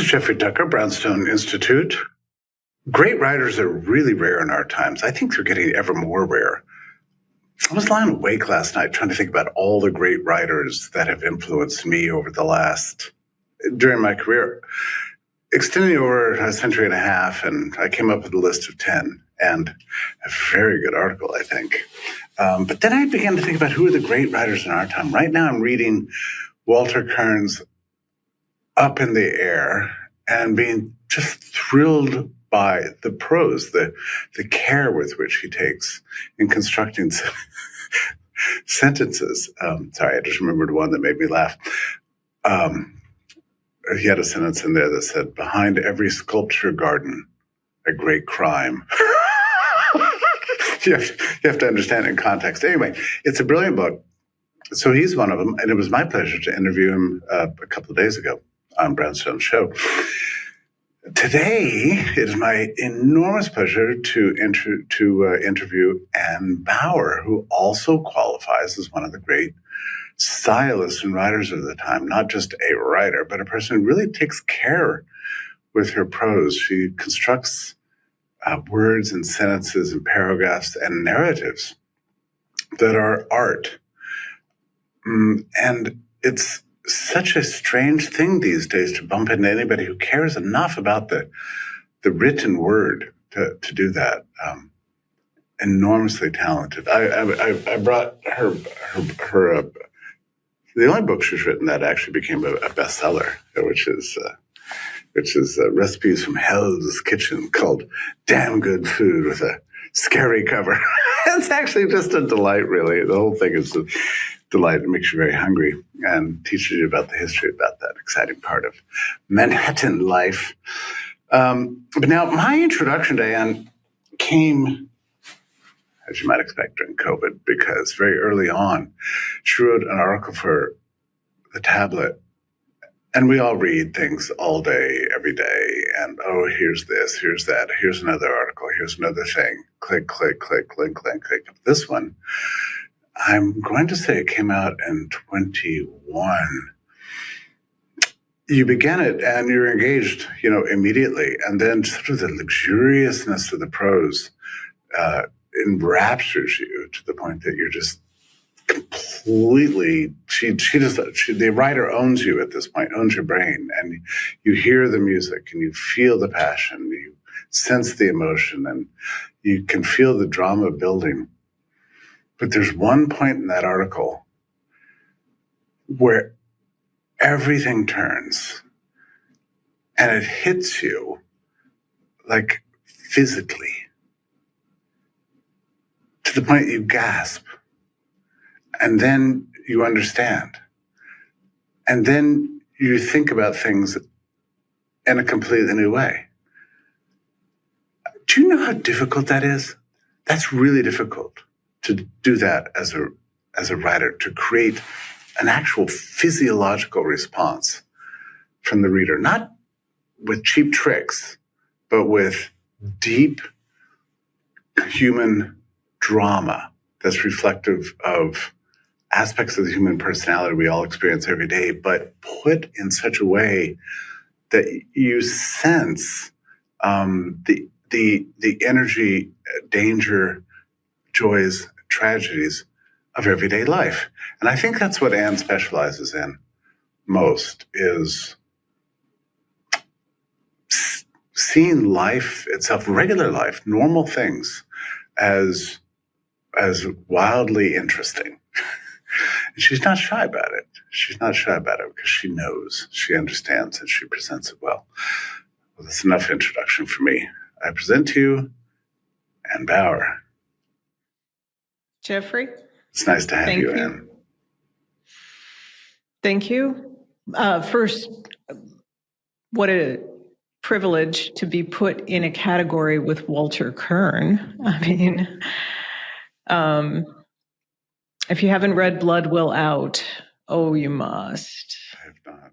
is Jeffrey Tucker, Brownstone Institute. Great writers are really rare in our times. I think they're getting ever more rare. I was lying awake last night trying to think about all the great writers that have influenced me during my career, extending over a century and a half, and I came up with a list of 10, and a very good article, I think. But then I began to think about who are the great writers in our time. Right now I'm reading Walter Kern's Up in the Air and being just thrilled by the prose, the care with which he takes in constructing sentences. Sorry, I just remembered one that made me laugh. He had a sentence in there that said, "Behind every sculpture garden, a great crime." you have to understand it in context. Anyway, it's a brilliant book. So he's one of them, and it was my pleasure to interview him a couple of days ago on Brownstone's show. Today, it is my enormous pleasure to interview Ann Bauer, who also qualifies as one of the great stylists and writers of the time. Not just a writer, but a person who really takes care with her prose. She constructs words and sentences and paragraphs and narratives that are art. And it's such a strange thing these days to bump into anybody who cares enough about the written word to do that. Enormously talented. I brought her the only book she's written that actually became a bestseller, which is Recipes from Hell's Kitchen, called Damn Good Food, with a scary cover. It's actually just a delight, really. The whole thing is a delight. It makes you very hungry and teaches you about the history, about that exciting part of Manhattan life. But now, my introduction to Ann came, as you might expect, during COVID, because very early on, she wrote an article for The Tablet. And we all read things all day, every day. And, oh, here's this, here's that, here's another article, here's another thing. Click, click, click, link, link, click. This one, I'm going to say it came out in 21. You began it and you're engaged, immediately. And then sort of the luxuriousness of the prose enraptures you to the point that you're just completely, the writer owns you at this point, owns your brain, and you hear the music and you feel the passion, you sense the emotion, and you can feel the drama building. But there's one point in that article where everything turns and it hits you like physically to the point you gasp. And then you understand. And then you think about things in a completely new way. Do you know how difficult that is? That's really difficult to do that as a writer, to create an actual physiological response from the reader, not with cheap tricks, but with deep human drama that's reflective of aspects of the human personality we all experience every day, but put in such a way that you sense the energy, danger, joys, tragedies of everyday life. And I think that's what Ann specializes in most, is seeing life itself, regular life, normal things, as wildly interesting. And she's not shy about it. She's not shy about it because she knows, she understands, and she presents it well. Well, that's enough introduction for me. I present to you Ann Bauer. Jeffrey? It's nice to have you, Ann. Thank you. First, what a privilege to be put in a category with Walter Kern. I mean, if you haven't read Blood Will Out, oh, you must. I have not.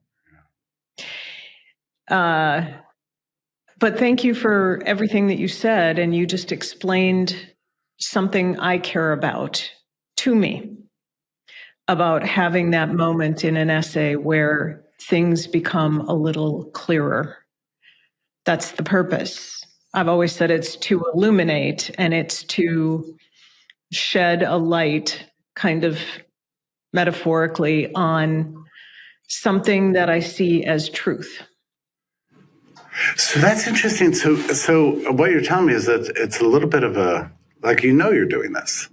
Yeah. But thank you for everything that you said, and you just explained something I care about to me, about having that moment in an essay where things become a little clearer. That's the purpose. I've always said it's to illuminate, and it's to shed a light, kind of metaphorically, on something that I see as truth. So that's interesting. So what you're telling me is that it's a little bit of a, like, you're doing this.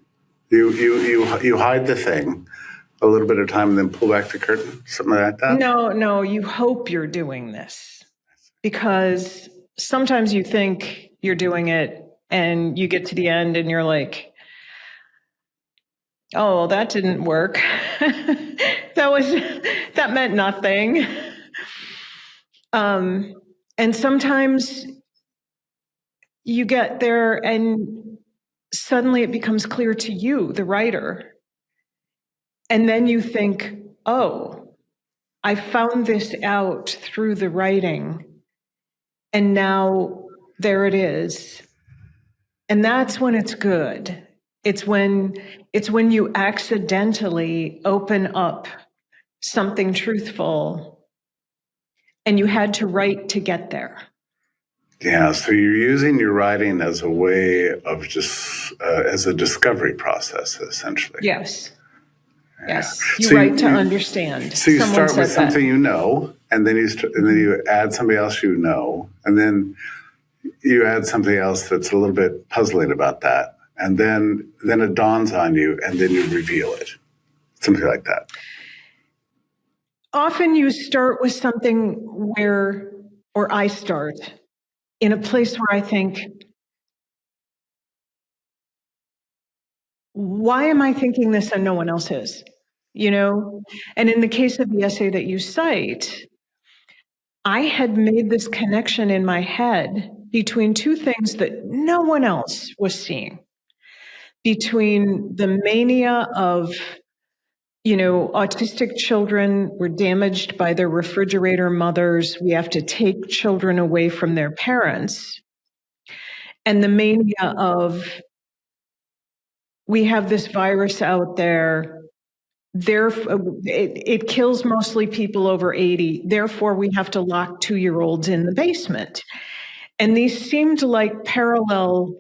You hide the thing a little bit of time and then pull back the curtain, something like that? No, you hope you're doing this, because sometimes you think you're doing it and you get to the end and you're like, oh, that didn't work. that meant nothing. And sometimes you get there and suddenly it becomes clear to you, the writer. And then you think, oh, I found this out through the writing. And now there it is. And that's when it's good. It's when you accidentally open up something truthful and you had to write to get there. Yeah, so you're using your writing as a way of just, as a discovery process, essentially. Yes. Yeah. Yes. You So write to understand. So you Someone start with said that. something you know, and then you add somebody else you know, and then you add something else that's a little bit puzzling about that, and then it dawns on you, and then you reveal it. Something like that. Often you start with something or I start in a place where I think, why am I thinking this and no one else is? And in the case of the essay that you cite, I had made this connection in my head between two things that no one else was seeing. Between the mania of, autistic children were damaged by their refrigerator mothers. We have to take children away from their parents. And the mania of, we have this virus out there. It kills mostly people over 80. Therefore, we have to lock 2-year-olds in the basement. And these seemed like parallel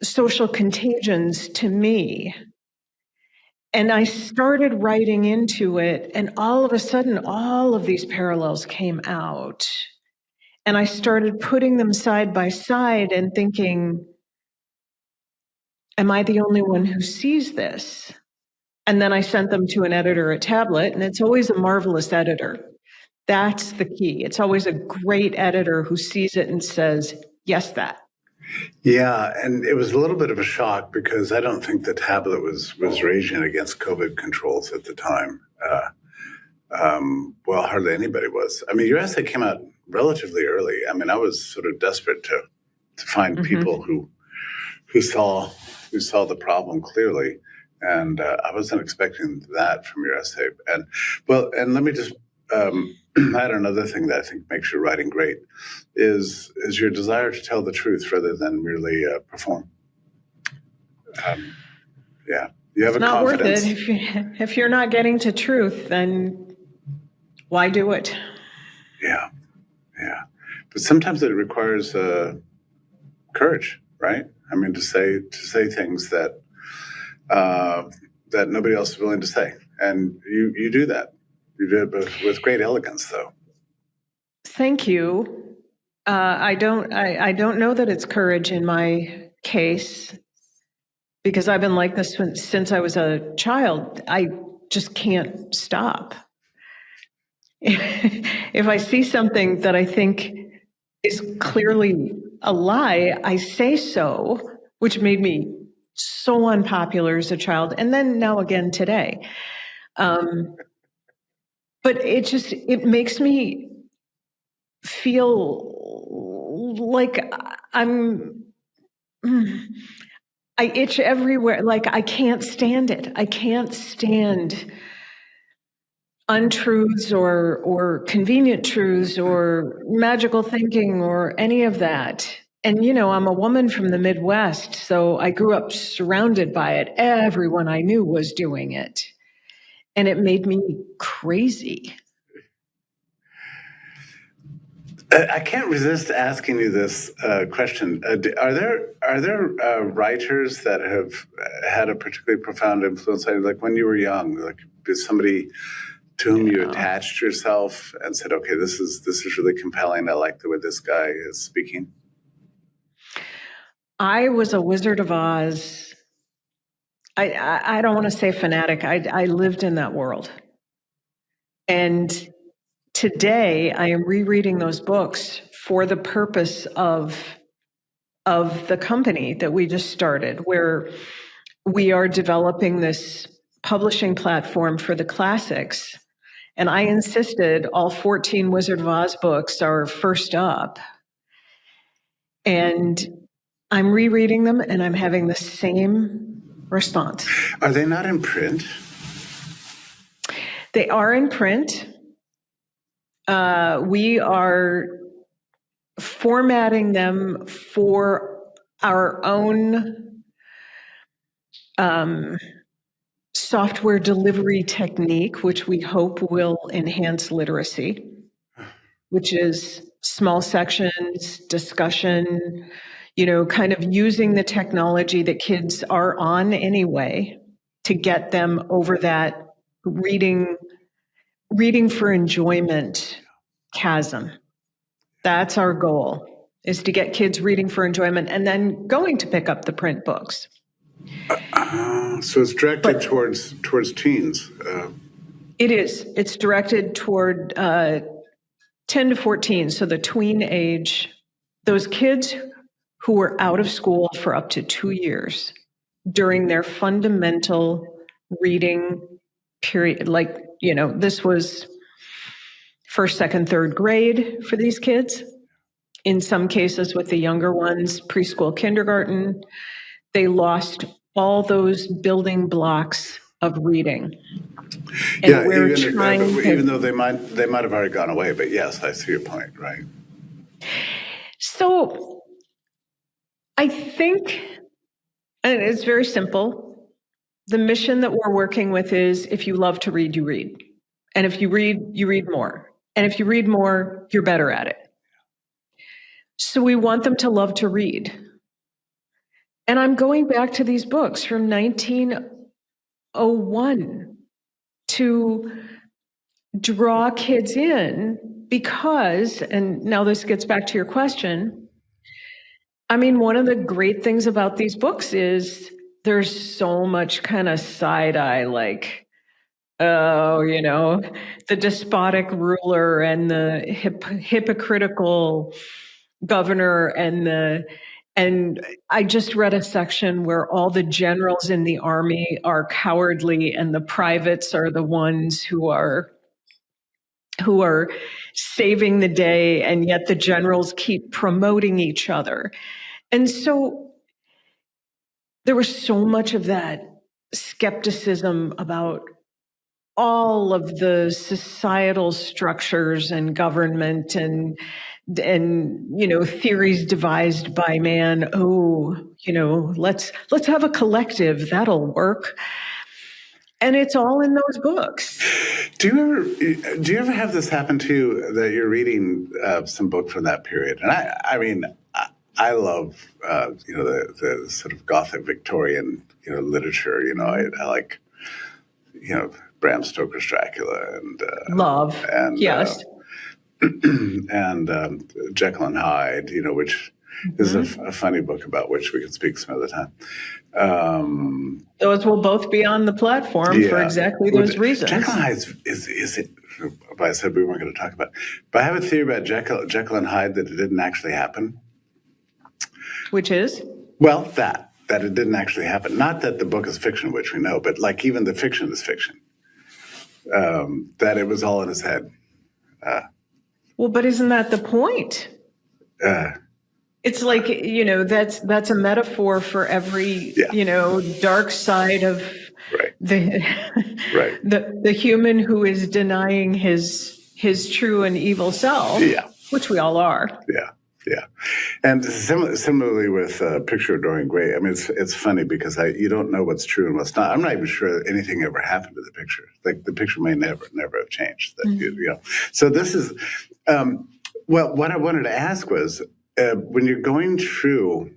social contagions to me. And I started writing into it, and all of a sudden, all of these parallels came out. And I started putting them side by side and thinking, am I the only one who sees this? And then I sent them to an editor at Tablet, and it's always a marvelous editor. That's the key. It's always a great editor who sees it and says, yes, that. Yeah, and it was a little bit of a shock because I don't think the Tablet was raging against COVID controls at the time. Well, hardly anybody was. I mean, your essay came out relatively early. I mean, I was sort of desperate to find people who saw the problem clearly, and I wasn't expecting that from your essay. And let me just add another thing that I think makes your writing great is your desire to tell the truth rather than merely perform. Yeah, you have it's a not confidence. Worth it. If you're not getting to truth, then why do it? Yeah. But sometimes it requires courage, right? I mean, to say things that that nobody else is willing to say, and you do that. You do it with great elegance, though. Thank you. I don't know that it's courage in my case, because I've been like this since I was a child. I just can't stop. If I see something that I think is clearly a lie, I say so, which made me so unpopular as a child, and then now again today. But it makes me feel like I itch everywhere. Like I can't stand it. I can't stand untruths or convenient truths or magical thinking or any of that. And, I'm a woman from the Midwest, so I grew up surrounded by it. Everyone I knew was doing it. and it made me crazy. I can't resist asking you this question. Are there writers that have had a particularly profound influence on you? Like when you were young, like is somebody to whom you attached yourself and said, "Okay, this is really compelling. I like the way this guy is speaking." I was a Wizard of Oz. I don't want to say fanatic. I lived in that world, and today I am rereading those books for the purpose of the company that we just started, where we are developing this publishing platform for the classics. And I insisted all 14 Wizard of Oz books are first up. And I'm rereading them and I'm having the same response. Are they not in print? They are in print. We are formatting them for our own software delivery technique, which we hope will enhance literacy, which is small sections, discussion, kind of using the technology that kids are on anyway to get them over that reading for enjoyment chasm. That's our goal, is to get kids reading for enjoyment and then going to pick up the print books. So it's directed towards teens. It is. It's directed toward 10 to 14, so the tween age, those kids who were out of school for up to 2 years during their fundamental reading period. Like, this was first, second, third grade for these kids. In some cases with the younger ones, preschool, kindergarten, they lost all those building blocks of reading. And even though they might have already gone away, but yes, I see your point, right? So I think, and it's very simple, the mission that we're working with is if you love to read, you read. And if you read, you read more. And if you read more, you're better at it. So we want them to love to read. And I'm going back to these books from 1901 to draw kids in because, and now this gets back to your question, I mean, one of the great things about these books is there's so much kind of side-eye, like, the despotic ruler and the hypocritical governor and I just read a section where all the generals in the army are cowardly and the privates are the ones who are saving the day, and yet the generals keep promoting each other. And so there was so much of that skepticism about all of the societal structures and government and theories devised by man. Let's have a collective, that'll work. And it's all in those books. Do you ever have this happen to you, that you're reading some book from that period? And I love the sort of Gothic Victorian literature. I like Bram Stoker's Dracula and love, and yes. And Jekyll and Hyde, which is a funny book about which we can speak some other time. Those will both be on the platform for exactly those reasons. Jekyll and Hyde is it? I said we weren't going to talk about it. But I have a theory about Jekyll and Hyde that it didn't actually happen. Which is? Well, that it didn't actually happen. Not that the book is fiction, which we know, but like even the fiction is fiction. That it was all in his head. Well, but isn't that the point? It's like, that's a metaphor for every, dark side of the human who is denying his true and evil self, which we all are. Yeah. Yeah. And similarly with Picture of Dorian Gray, I mean, it's funny because you don't know what's true and what's not. I'm not even sure that anything ever happened to the picture. Like the picture may never have changed. That, you know. So this is, well, what I wanted to ask was, when you're going through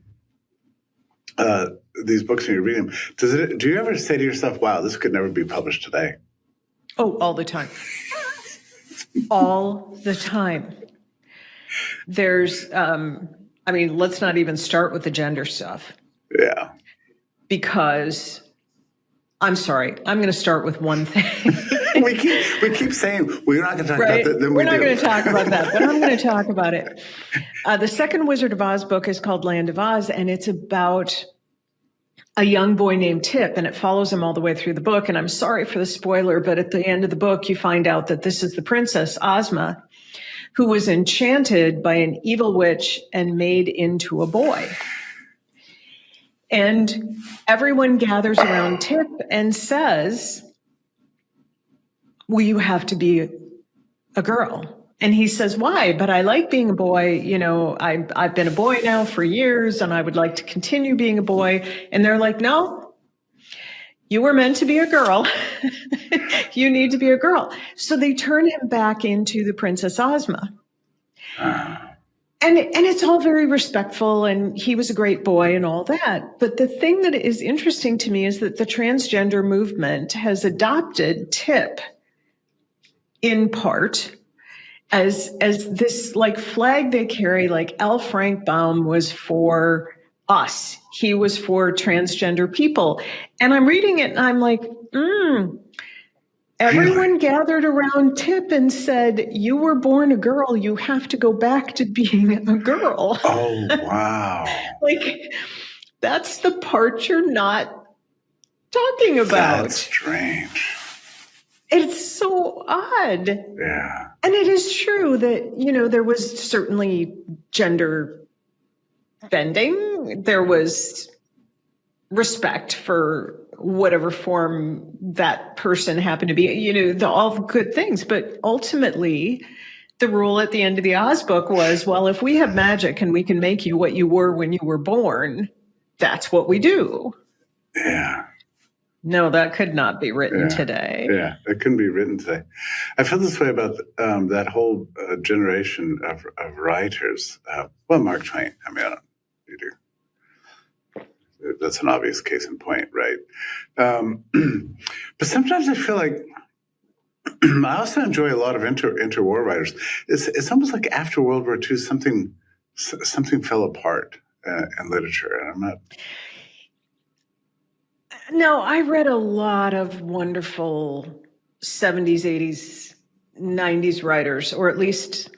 these books and you're reading them, do you ever say to yourself, wow, this could never be published today? Oh, all the time. All the time. There's, I mean, let's not even start with the gender stuff. Yeah. Because, I'm sorry, I'm going to start with one thing. we keep saying we're not going to talk about that. Then we're not going to talk about that, but I'm going to talk about it. The second Wizard of Oz book is called Land of Oz, and it's about a young boy named Tip, and it follows him all the way through the book. And I'm sorry for the spoiler, but at the end of the book, you find out that this is the princess, Ozma, who was enchanted by an evil witch and made into a boy. And everyone gathers around Tip and says, well, you have to be a girl. And he says, why? But I like being a boy. You know, I've been a boy now for years, and I would like to continue being a boy. And they're like, no, you were meant to be a girl. You need to be a girl. So they turn him back into the Princess Ozma. And it's all very respectful, and he was a great boy and all that. But the thing that is interesting to me is that the transgender movement has adopted Tip in part as this like flag they carry, like L. Frank Baum was for us. He was for transgender people. And I'm reading it and I'm like, everyone gathered around Tip and said, you were born a girl. You have to go back to being a girl. Oh, wow. Like, that's the part you're not talking about. That's strange. It's so odd. Yeah. And it is true that, you know, there was certainly gender bending. There was respect for whatever form that person happened to be, you know, all the good things. But ultimately, the rule at the end of the Oz book was, well, if we have magic and we can make you what you were when you were born, that's what we do. Yeah. No, that could not be written today. Yeah, it couldn't be written today. I feel this way about that whole generation of writers. Well, Mark Twain. I mean, you do. That's an obvious case in point, right? But sometimes I feel like I also enjoy a lot of interwar writers. It's almost like after World War II, something fell apart in literature, and I'm not. No, I read a lot of wonderful 70s, 80s, 90s writers, or at least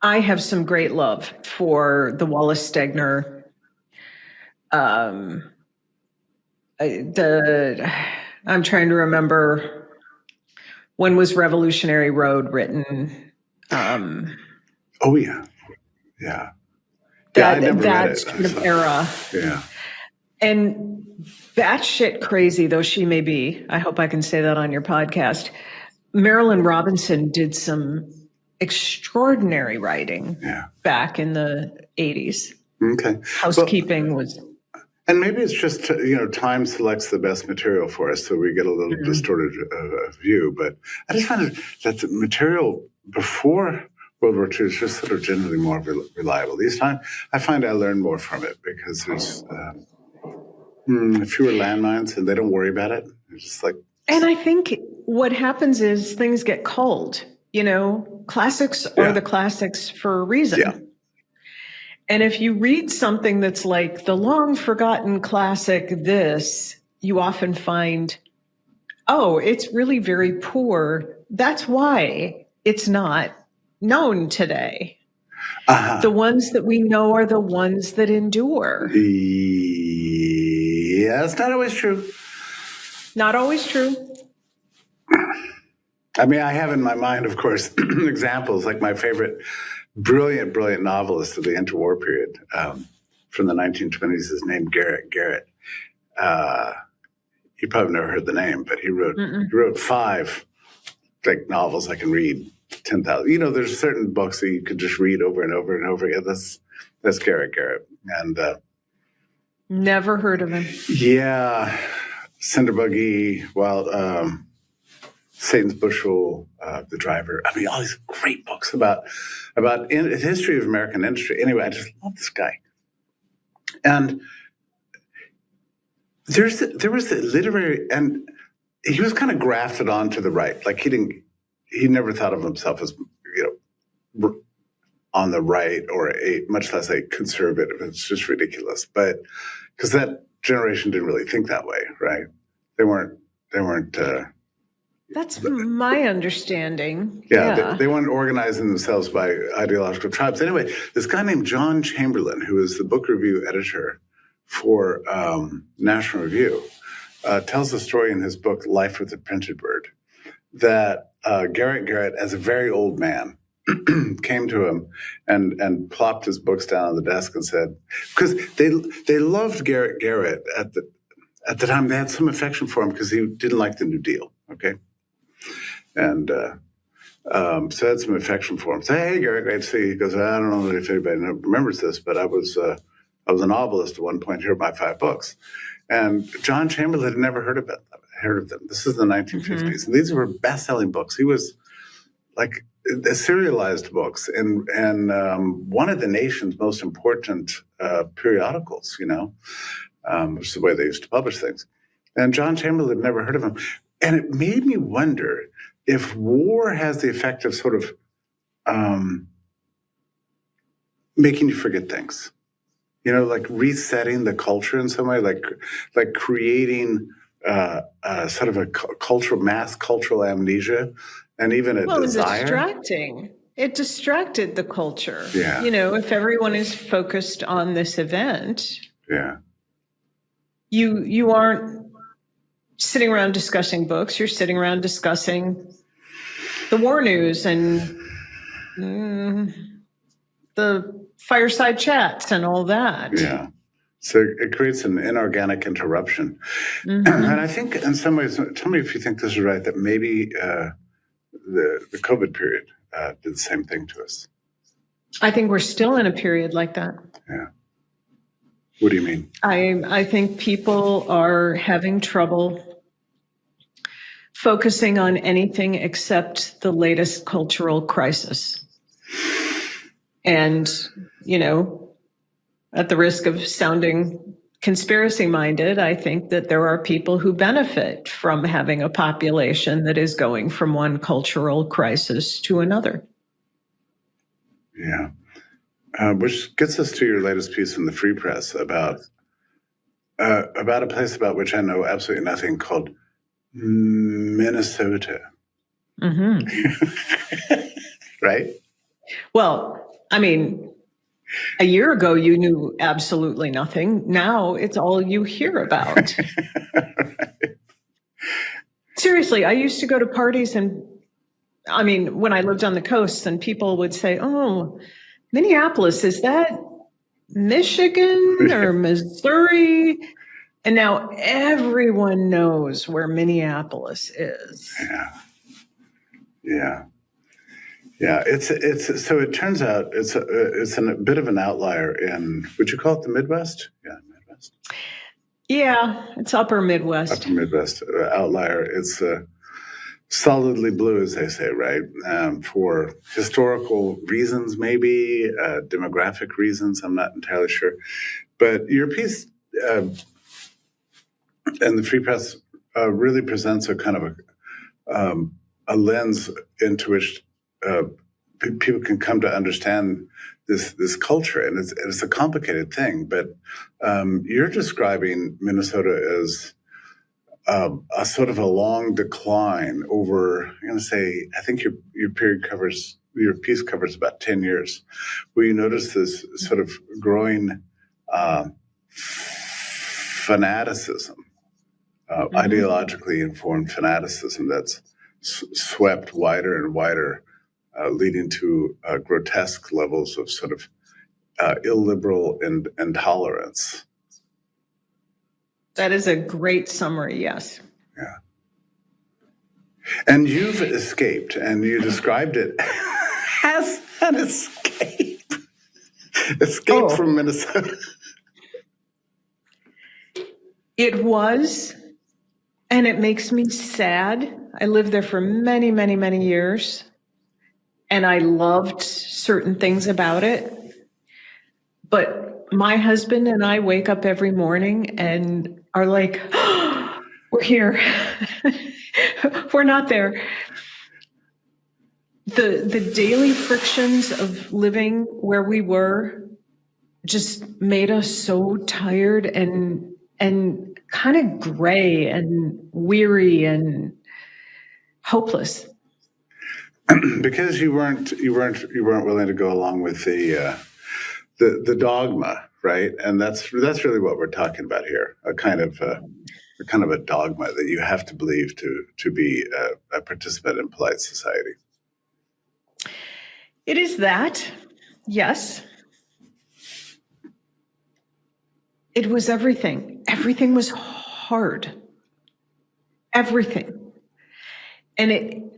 I have some great love for the Wallace Stegner. I'm trying to remember, when was Revolutionary Road written? Oh, yeah. Yeah. That, I never read that it. sort of era. Yeah. And batshit crazy though she may be, I hope I can say that on your podcast, Marilyn Robinson did some extraordinary writing back in the 80s. Okay. Housekeeping was... And maybe it's just, you know, time selects the best material for us, so we get a little distorted view. But I just find that the material before World War II is just sort of generally more reliable. These times, I find I learn more from it because there's... fewer landmines, and they don't worry about it. It's just like. And I think what happens is things get culled. You know, classics are the classics for a reason. Yeah. And if you read something that's like the long forgotten classic, this, you often find, oh, it's really very poor. That's why it's not known today. The ones that we know are the ones that endure. Yeah, that's not always true. Not always true. I mean, I have in my mind, of course, examples, like my favorite brilliant novelist of the interwar period from the 1920s is named Garrett. You probably never heard the name, but he wrote 5 like novels I can read 10,000. There's certain books that you could just read over and over and over again. That's Garrett Garrett. And never heard of him. Yeah, Cinder Buggy, Satan's Bushel, The Driver. I mean, all these great books about the history of American industry. Anyway, I just love this guy. And there was the literary, and he was kind of grafted onto the right. Like he never thought of himself as, on the right or much less a conservative. It's just ridiculous. But because that generation didn't really think that way, right? They weren't. That's my understanding. Yeah. They weren't organizing themselves by ideological tribes. Anyway, this guy named John Chamberlain, who is the book review editor for National Review, tells the story in his book Life with the Printed Bird that Garrett Garrett, as a very old man, came to him and plopped his books down on the desk and said, because they loved Garrett Garrett at the time. They had some affection for him because he didn't like the New Deal. Okay. And so I had some affection for him. So, hey, Garrett, great to see you. He goes, I don't know if anybody remembers this, but I was a novelist at one point. Here are my 5 books. And John Chamberlain had never heard of them. This is the 1950s. And these were best-selling books. He was like serialized books and one of the nation's most important periodicals, which is the way they used to publish things. And John Chamberlain had never heard of him. And it made me wonder if war has the effect of sort of making you forget things, like resetting the culture in some way, like creating sort of a mass cultural amnesia, and even a desire. Distracting. It distracted the culture. Yeah. If everyone is focused on this event, you aren't sitting around discussing books. You're sitting around discussing the war news and the fireside chats and all that. Yeah. So it creates an inorganic interruption. And I think in some ways, tell me if you think this is right, that maybe the COVID period did the same thing to us. I think we're still in a period like that. Yeah. What do you mean? I think people are having trouble focusing on anything except the latest cultural crisis. And, at the risk of sounding conspiracy-minded, I think that there are people who benefit from having a population that is going from one cultural crisis to another. Yeah. Which gets us to your latest piece in the Free Press about a place about which I know absolutely nothing, called Minnesota. Right? Well, I mean, a year ago, you knew absolutely nothing. Now it's all you hear about. Right. Seriously, I used to go to parties when I lived on the coast, and people would say, oh, Minneapolis, is that Michigan or Missouri? And now everyone knows where Minneapolis is. Yeah. So it turns out it's a bit of an outlier in, would you call it the Midwest? Yeah, Midwest. Yeah, it's upper Midwest. Upper Midwest outlier. It's solidly blue, as they say, right? For historical reasons, maybe demographic reasons. I'm not entirely sure. But your piece and the Free Press really presents a kind of a lens into which people can come to understand this culture, and it's a complicated thing. But you're describing Minnesota as a sort of a long decline over. I'm going to say, I think your piece covers about 10 years, where you notice this sort of growing fanaticism, ideologically informed fanaticism that's swept wider and wider, leading to grotesque levels of sort of illiberal intolerance. That is a great summary, yes. Yeah. And you've escaped, and you described it as an escape. Escape from Minnesota. It was, and it makes me sad. I lived there for many, many, many years, and I loved certain things about it. But my husband and I wake up every morning and are like, oh, we're here. We're not there. The daily frictions of living where we were just made us so tired and kind of gray and weary and hopeless. Because you weren't willing to go along with the dogma, right? And that's really what we're talking about here. A kind of a dogma that you have to believe to be a participant in polite society. It is that, yes. It was everything. Everything was hard. Everything. And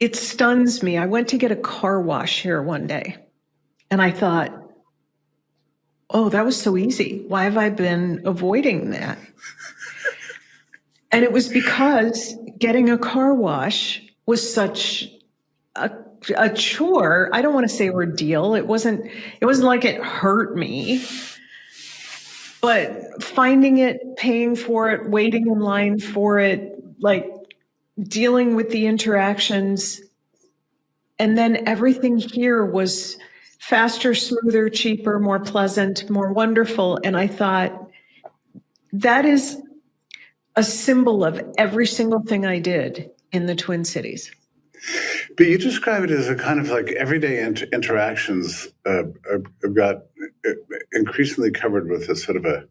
it stuns me. I went to get a car wash here one day, and I thought, oh, that was so easy. Why have I been avoiding that? And it was because getting a car wash was such a chore. I don't want to say ordeal. It wasn't like it hurt me. But finding it, paying for it, waiting in line for it, like dealing with the interactions, and then everything here was faster, smoother, cheaper, more pleasant, more wonderful. And I thought, that is a symbol of every single thing I did in the Twin Cities. But you describe it as a kind of like everyday interactions got increasingly covered with a sort of a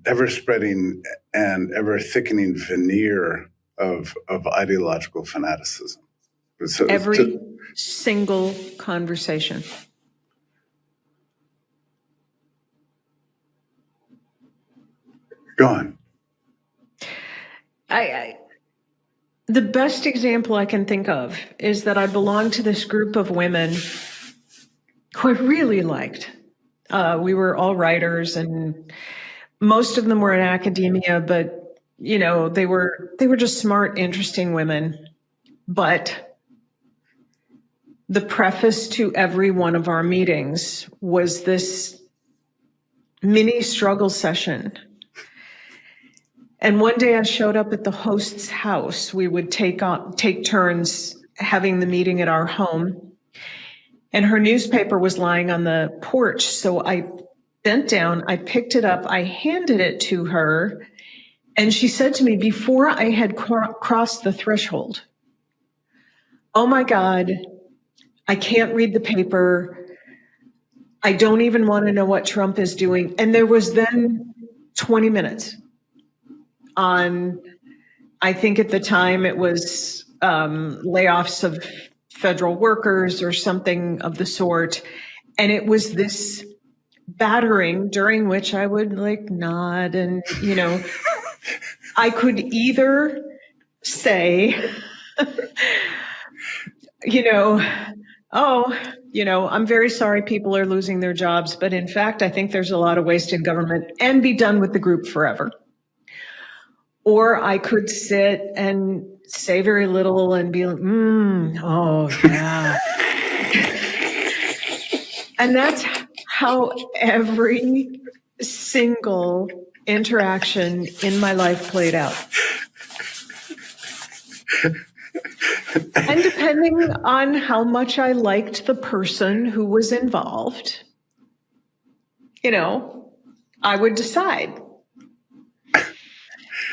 ever-spreading and ever-thickening veneer of ideological fanaticism. So every single conversation. Go on. The best example I can think of is that I belonged to this group of women who I really liked. We were all writers, and most of them were in academia, but they were just smart, interesting women. But the preface to every one of our meetings was this mini struggle session. And one day I showed up at the host's house. We would take turns having the meeting at our home. And her newspaper was lying on the porch. So I bent down, I picked it up, I handed it to her. And she said to me before I had crossed the threshold, "Oh my God, I can't read the paper. I don't even want to know what Trump is doing." And there was then 20 minutes on, I think at the time it was layoffs of federal workers or something of the sort. And it was this battering during which I would like nod and, I could either say, I'm very sorry people are losing their jobs, but in fact, I think there's a lot of waste in government, and be done with the group forever. Or I could sit and say very little and be like, oh, yeah. And that's how every single interaction in my life played out. And depending on how much I liked the person who was involved, I would decide.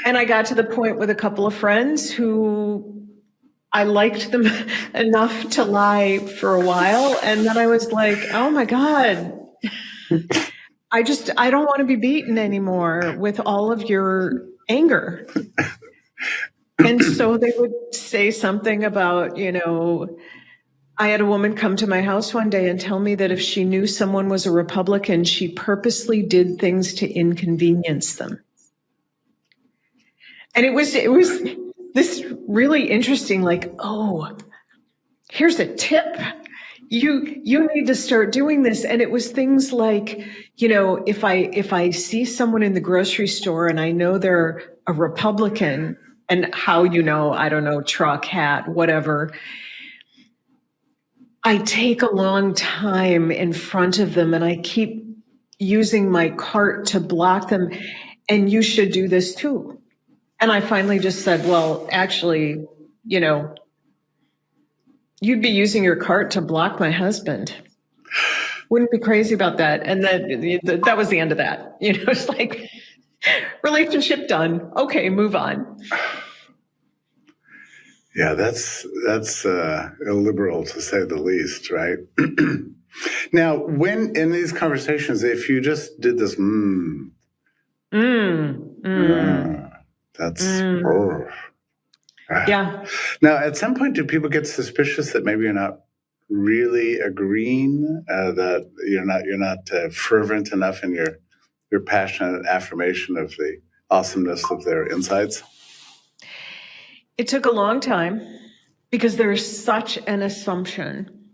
And I got to the point with a couple of friends who I liked them enough to lie for a while. And then I was like, oh my God, I don't want to be beaten anymore with all of your anger. And so they would say something about, I had a woman come to my house one day and tell me that if she knew someone was a Republican, she purposely did things to inconvenience them. And it was this really interesting, like, oh, here's a tip. You need to start doing this. And it was things like, if I see someone in the grocery store and I know they're a Republican, and how, I don't know, truck, hat, whatever, I take a long time in front of them and I keep using my cart to block them. And you should do this too. And I finally just said, well, actually, you'd be using your cart to block my husband. Wouldn't be crazy about that. And then that was the end of that. It's like, relationship done. Okay, move on. Yeah, that's illiberal to say the least, right? Now, when in these conversations, if you just did this, that's. Yeah. Now, at some point, do people get suspicious that maybe you're not really agreeing, that you're not fervent enough in your passionate affirmation of the awesomeness of their insights? It took a long time because there's such an assumption,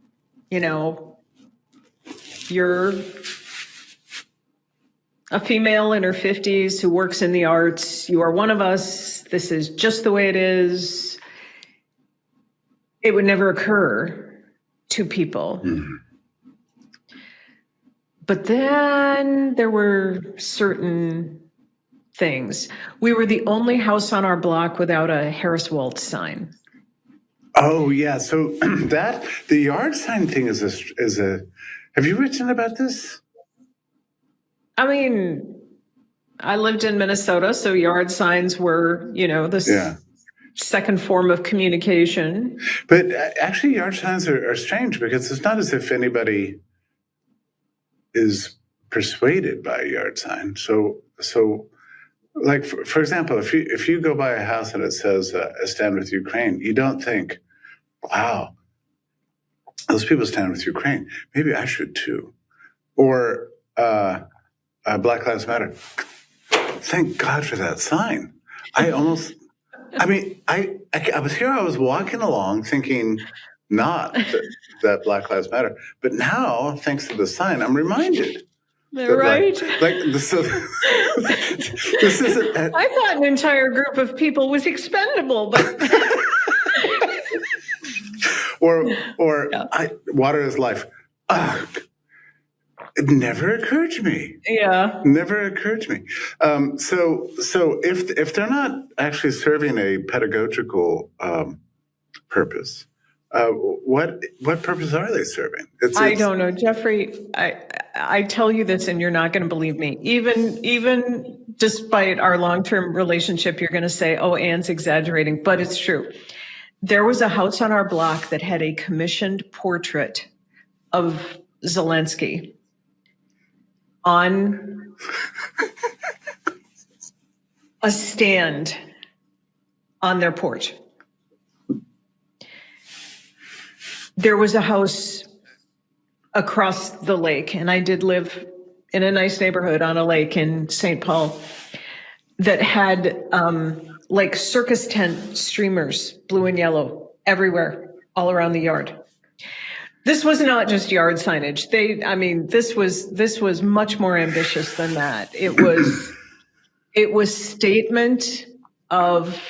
you're a female in her 50s who works in the arts. You are one of us. This is just the way it is. It would never occur to people. Mm-hmm. But then there were certain things. We were the only house on our block without a Harris Waltz sign. Oh yeah, so the yard sign thing is a. Have you written about this? I mean, I lived in Minnesota, so yard signs were, the second form of communication. But actually, yard signs are strange because it's not as if anybody is persuaded by a yard sign. So like for example, if you go by a house and it says "I stand with Ukraine," you don't think, "Wow, those people stand with Ukraine. Maybe I should too," or Black Lives Matter. Thank God for that sign. I was here. I was walking along thinking not that Black Lives Matter, but now thanks to the sign, I'm reminded. Right. This isn't. I thought an entire group of people was expendable, but. Water is life. It never occurred to me. Yeah. Never occurred to me. So if they're not actually serving a pedagogical purpose, what purpose are they serving? I don't know, Jeffrey. I tell you this, and you're not going to believe me. Even despite our long-term relationship, you're going to say, "Oh, Ann's exaggerating," but it's true. There was a house on our block that had a commissioned portrait of Zelensky on a stand on their porch. There was a house across the lake, and I did live in a nice neighborhood on a lake in St. Paul that had like circus tent streamers, blue and yellow, everywhere, all around the yard. This was not just yard signage. This was much more ambitious than that. It was statement of.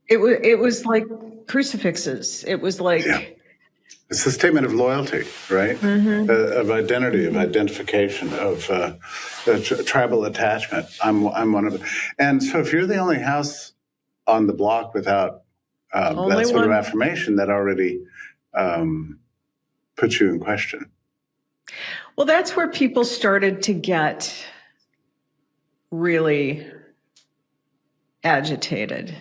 It was like crucifixes. It was like. Yeah. It's a statement of loyalty, right? Mm-hmm. Of identity, of identification, of tribal attachment. I'm one of them. And so if you're the only house on the block without that sort of affirmation, that already puts you in question. Well, that's where people started to get really agitated.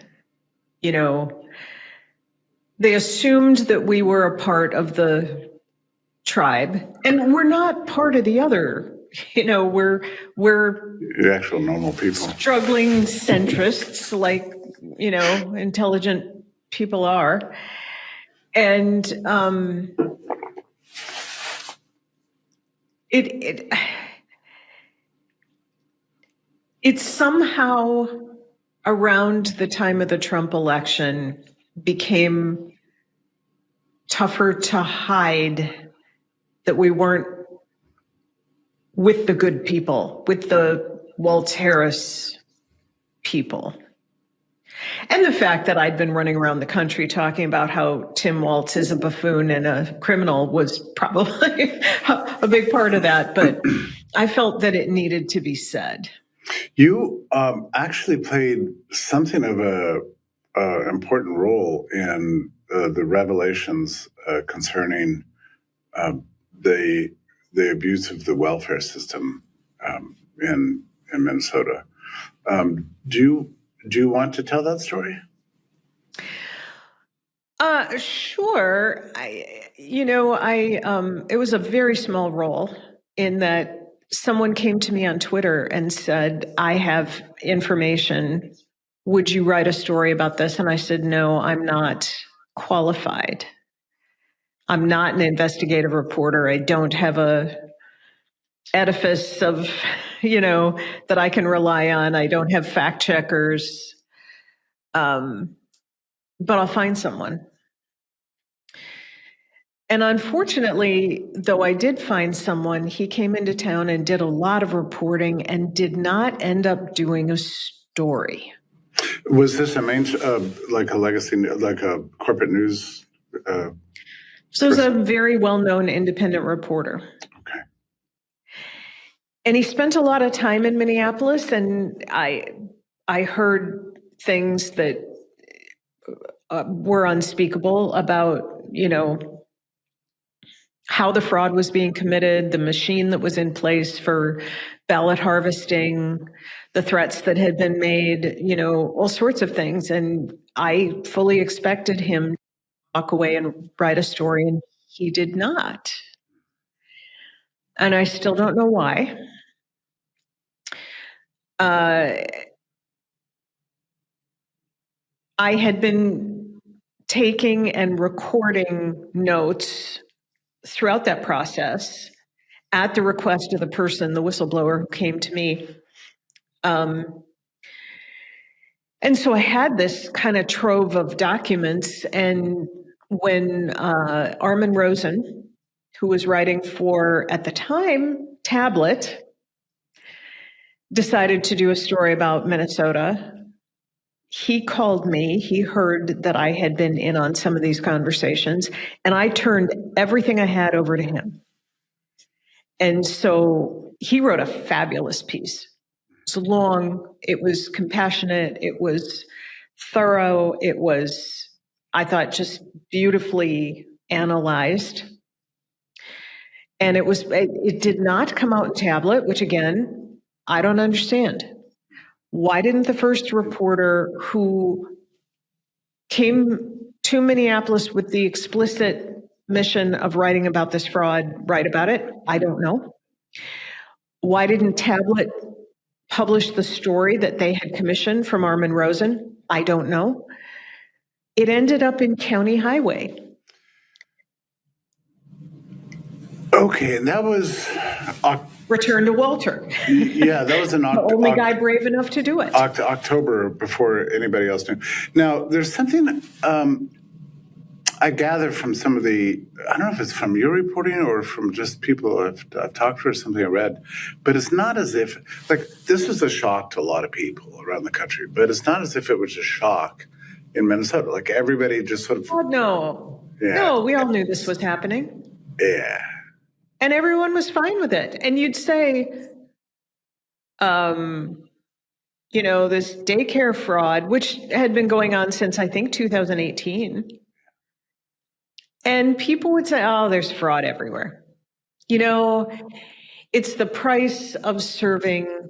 They assumed that we were a part of the tribe, and we're not part of the other. We're the actual normal people, struggling centrists, like intelligent people are, and it somehow around the time of the Trump election became tougher to hide that we weren't with the good people, with the Waltz Harris people. And the fact that I'd been running around the country talking about how Tim Waltz is a buffoon and a criminal was probably a big part of that, but I felt that it needed to be said. You actually played something of a important role in the revelations concerning the abuse of the welfare system in Minnesota. Do you want to tell that story? Sure. It was a very small role in that someone came to me on Twitter and said, I have information. Would you write a story about this? And I said, no, I'm not qualified. I'm not an investigative reporter. I don't have a edifice of, that I can rely on. I don't have fact checkers. But I'll find someone. And unfortunately, though I did find someone, he came into town and did a lot of reporting and did not end up doing a story. Was this a main, like a legacy, like a corporate news? So he's a very well-known independent reporter. Okay. And he spent a lot of time in Minneapolis, and I heard things that were unspeakable about, how the fraud was being committed, the machine that was in place for ballot harvesting, the threats that had been made, all sorts of things. And I fully expected him to walk away and write a story, and he did not. And I still don't know why. I had been taking and recording notes throughout that process at the request of the person, the whistleblower who came to me. And so I had this kind of trove of documents. And when Armin Rosen, who was writing for, at the time, Tablet, decided to do a story about Minnesota, he called me. He heard that I had been in on some of these conversations, and I turned everything I had over to him. And so he wrote a fabulous piece. It was long, it was compassionate, it was thorough, it was, I thought, just beautifully analyzed. And it did not come out in Tablet, which again, I don't understand. Why didn't the first reporter who came to Minneapolis with the explicit mission of writing about this fraud write about it? I don't know. Why didn't Tablet publish the story that they had commissioned from Armin Rosen? I don't know. It ended up in County Highway. Okay, and that was Return to Walter. Yeah, that was the only guy brave enough to do it. October, before anybody else knew. Now, there's something I gather from some of the, I don't know if it's from your reporting or from just people I've talked to or something I read, but it's not as if, like, this was a shock to a lot of people around the country, but it's not as if it was a shock in Minnesota. Like, everybody just sort of... Oh, no. Yeah. No, we all knew this was happening. Yeah. And everyone was fine with it. And you'd say, this daycare fraud, which had been going on since, I think, 2018. And people would say, oh, there's fraud everywhere. It's the price of serving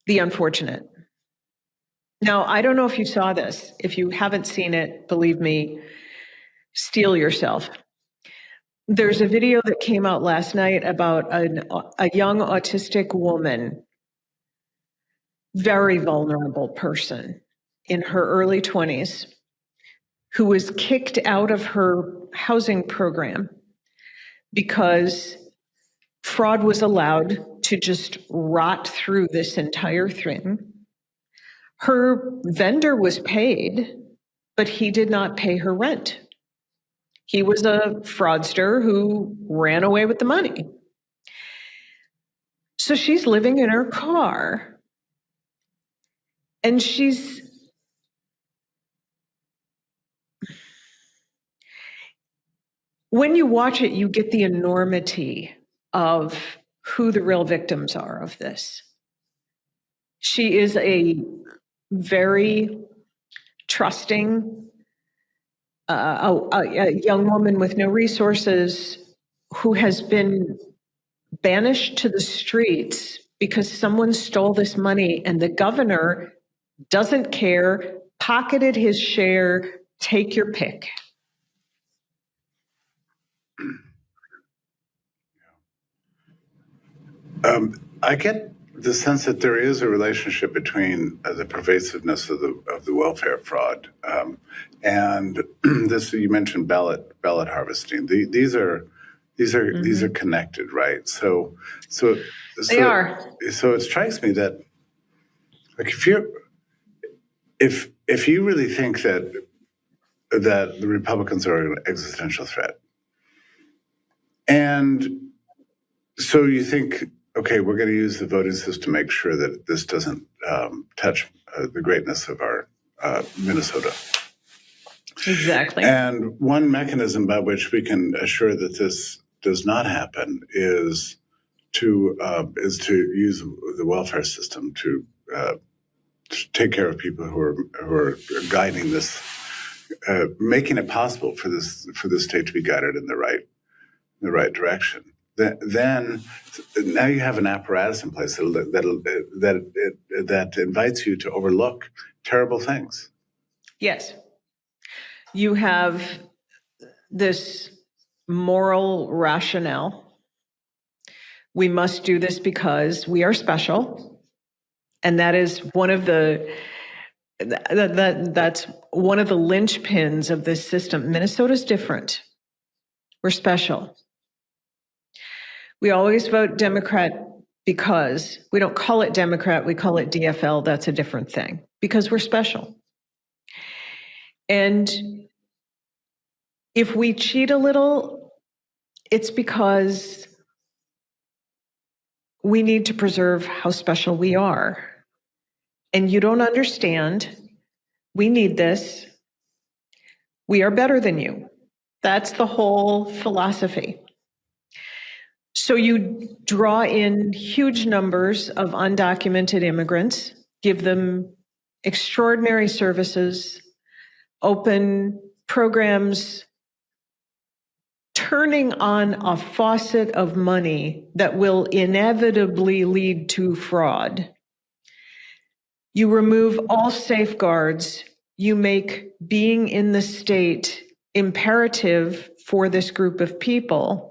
the unfortunate. Now, I don't know if you saw this. If you haven't seen it, believe me, steel yourself. There's a video that came out last night about a young autistic woman, very vulnerable person in her early 20s, who was kicked out of her housing program because fraud was allowed to just rot through this entire thing. Her vendor was paid, but he did not pay her rent. He was a fraudster who ran away with the money. So she's living in her car, and when you watch it, you get the enormity of who the real victims are of this. She is a very trusting, a young woman with no resources who has been banished to the streets because someone stole this money and the governor doesn't care, pocketed his share, take your pick. I get the sense that there is a relationship between the pervasiveness of the welfare fraud and this. You mentioned ballot harvesting. These are connected, right? So They are. So it strikes me that, like, if you really think that the Republicans are an existential threat, and so you think, okay, we're going to use the voting system to make sure that this doesn't touch the greatness of our Minnesota. Exactly. And one mechanism by which we can assure that this does not happen is to use the welfare system to take care of people who are guiding this, making it possible for this state to be guided in the right direction. Then now you have an apparatus in place that invites you to overlook terrible things. Yes. You have this moral rationale. We must do this because we are special. And that is one of that's one of the linchpins of this system. Minnesota's different. We're special. We always vote Democrat because we don't call it Democrat, we call it DFL. That's a different thing because we're special. And if we cheat a little, it's because we need to preserve how special we are. And you don't understand. We need this. We are better than you. That's the whole philosophy. So you draw in huge numbers of undocumented immigrants, give them extraordinary services, open programs, turning on a faucet of money that will inevitably lead to fraud. You remove all safeguards. You make being in the state imperative for this group of people.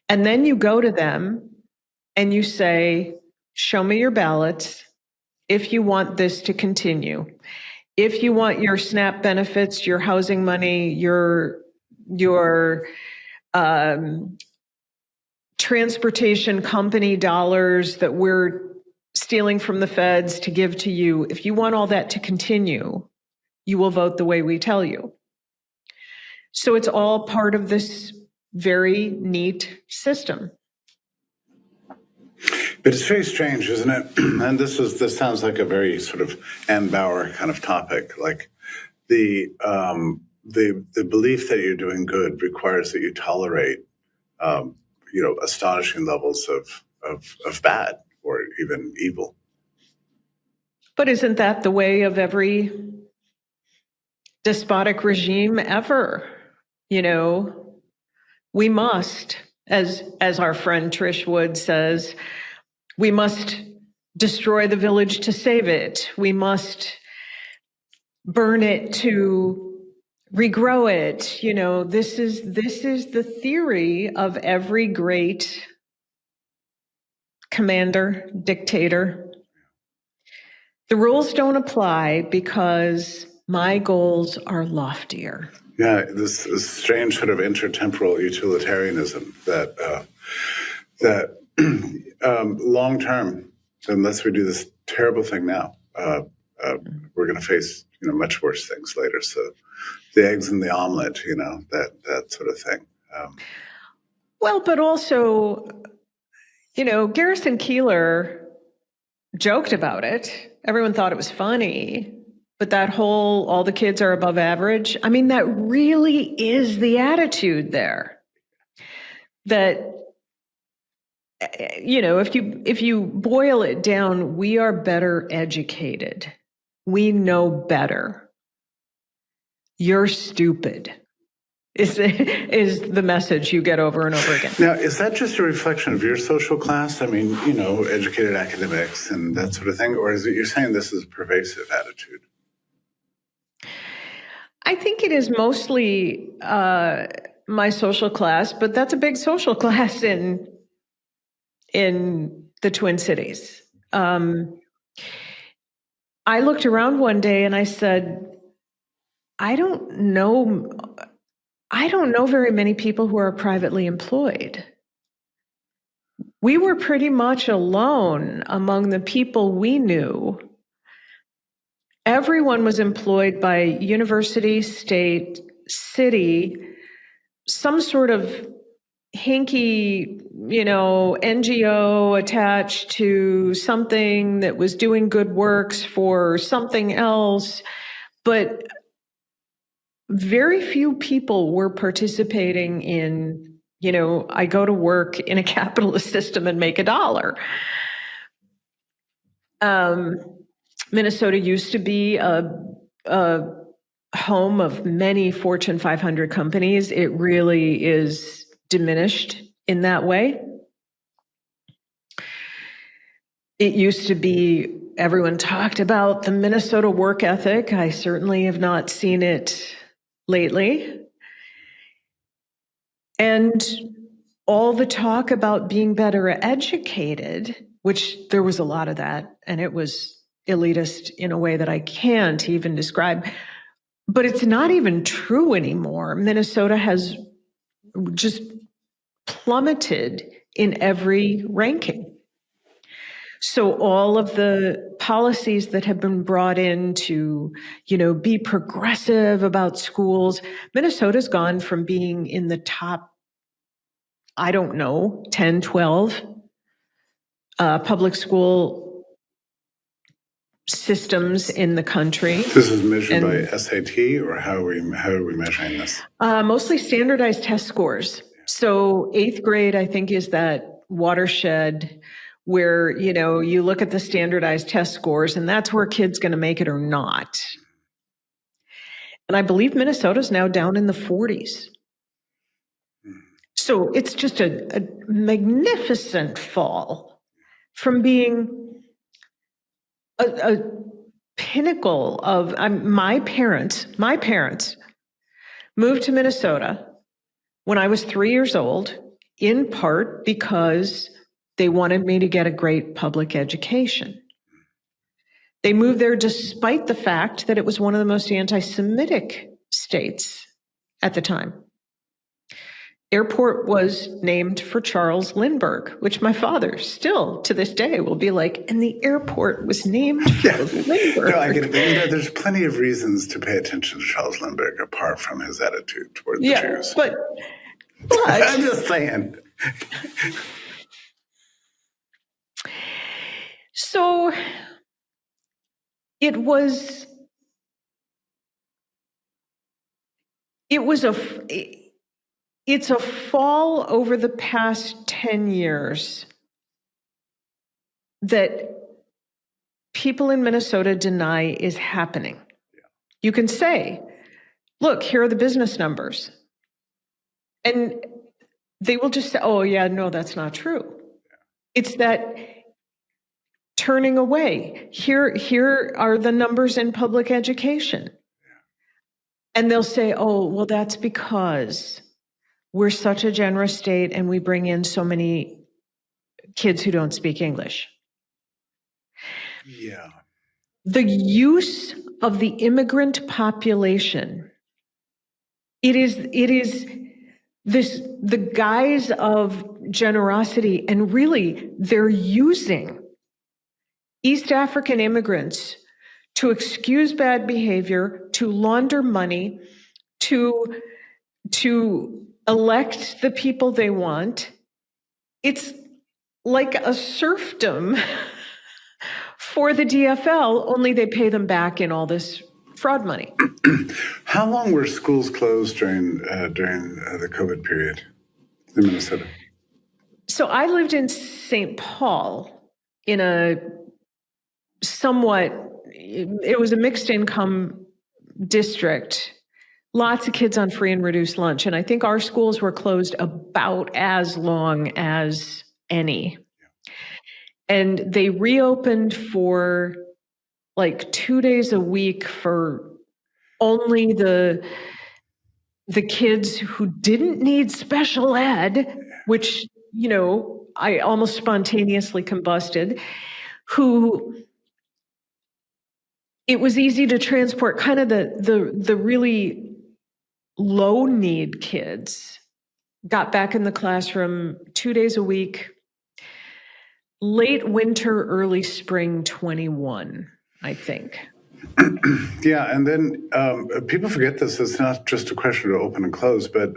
And then you go to them and you say, show me your ballots if you want this to continue. If you want your SNAP benefits, your housing money, your transportation company dollars that we're stealing from the feds to give to you, if you want all that to continue, you will vote the way we tell you. So it's all part of this very neat system. But it's very strange, isn't it? And this sounds like a very sort of Ann Bauer kind of topic. Like the belief that you're doing good requires that you tolerate, astonishing levels of bad or even evil. But isn't that the way of every despotic regime ever? We must, as our friend Trish Wood says, we must destroy the village to save it. We must burn it to regrow it. This is the theory of every great commander, dictator. The rules don't apply because my goals are loftier. Yeah, this strange sort of intertemporal utilitarianism that long term, unless we do this terrible thing now, We're going to face, much worse things later. So the eggs in the omelet, that sort of thing. Well, but also, Garrison Keillor joked about it. Everyone thought it was funny. But that whole, all the kids are above average, I mean, that really is the attitude there. That, if you boil it down, we are better educated. We know better. You're stupid. Is the message you get over and over again. Now, is that just a reflection of your social class? I mean, educated academics and that sort of thing? Or is it you're saying this is a pervasive attitude? I think it is mostly my social class, but that's a big social class in the Twin Cities. I looked around one day and I said, I don't know very many people who are privately employed. We were pretty much alone among the people we knew. Everyone was employed by university, state, city, some sort of hinky, NGO attached to something that was doing good works for something else. But very few people were participating in, I go to work in a capitalist system and make $1. Minnesota used to be a home of many Fortune 500 companies. It really is diminished in that way. It used to be, everyone talked about the Minnesota work ethic. I certainly have not seen it lately. And all the talk about being better educated, which there was a lot of that, and it was elitist in a way that I can't even describe, but it's not even true anymore. Minnesota has just plummeted in every ranking. So all of the policies that have been brought in to, be progressive about schools, Minnesota's gone from being in the top, 10, 12 public school systems in the country. This is measured by SAT, or how are we measuring this? Mostly standardized test scores. So 8th grade, I think, is that watershed where, you look at the standardized test scores and that's where a kid's going to make it or not. And I believe Minnesota's now down in the 40s. So it's just a magnificent fall from being a pinnacle of my parents moved to Minnesota when I was 3 years old, in part because they wanted me to get a great public education. They moved there despite the fact that it was one of the most anti-Semitic states at the time. Airport was named for Charles Lindbergh, which my father still to this day will be like, and the airport was named for Lindbergh. No, I get it. But, there's plenty of reasons to pay attention to Charles Lindbergh apart from his attitude toward the Jews. But I'm just saying. So it's a fall over the past 10 years that people in Minnesota deny is happening. Yeah. You can say, look, here are the business numbers. And they will just say, oh, yeah, no, that's not true. Yeah. It's that turning away. Here are the numbers in public education. Yeah. And they'll say, oh, well, that's because we're such a generous state and we bring in so many kids who don't speak English. Yeah. The use of the immigrant population, it is the guise of generosity, and really they're using East African immigrants to excuse bad behavior, to launder money, to elect the people they want. It's like a serfdom for the DFL, only they pay them back in all this fraud money. How long were schools closed during the COVID period in Minnesota? So I lived in St. Paul in a somewhat, it was a mixed income district, lots of kids on free and reduced lunch. And I think our schools were closed about as long as any. And they reopened for like 2 days a week for only the kids who didn't need special ed, which, you know, I almost spontaneously combusted, who it was easy to transport, kind of the really low need kids got back in the classroom 2 days a week, late winter, early spring 21, I think. Yeah, and then people forget this. It's not just a question of open and close, but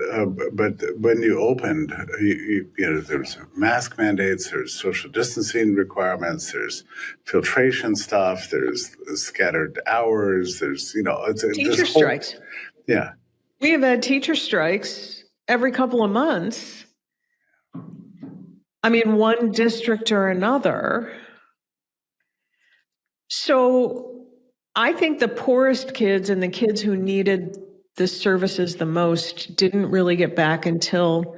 when you opened, you know, there's mask mandates, there's social distancing requirements, there's filtration stuff, there's scattered hours, there's, you know, it's teacher strikes. Yeah, we have had teacher strikes every couple of months. I mean, one district or another. So I think the poorest kids and the kids who needed the services the most didn't really get back until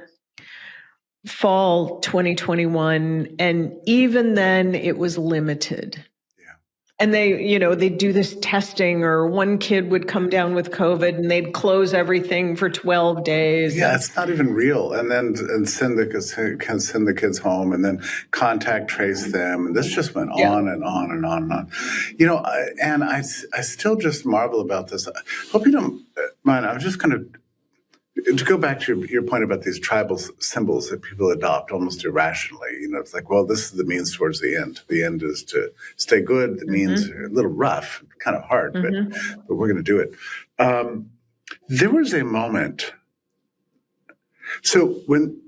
fall 2021. And even then it was limited. Yeah. And they, you know, they'd do this testing, or one kid would come down with COVID and they'd close everything for 12 days. Yeah, it's not even real. And then send the kids home, and then contact trace them. And this just went on and on and on and on. You know, and I still just marvel about this. I hope you don't mind. I'm just going to go back to your point about these tribal symbols that people adopt almost irrationally. You know, it's like, well, this is the means towards the end. The end is to stay good. The means are a little rough, kind of hard, but we're going to do it. There was a moment. So when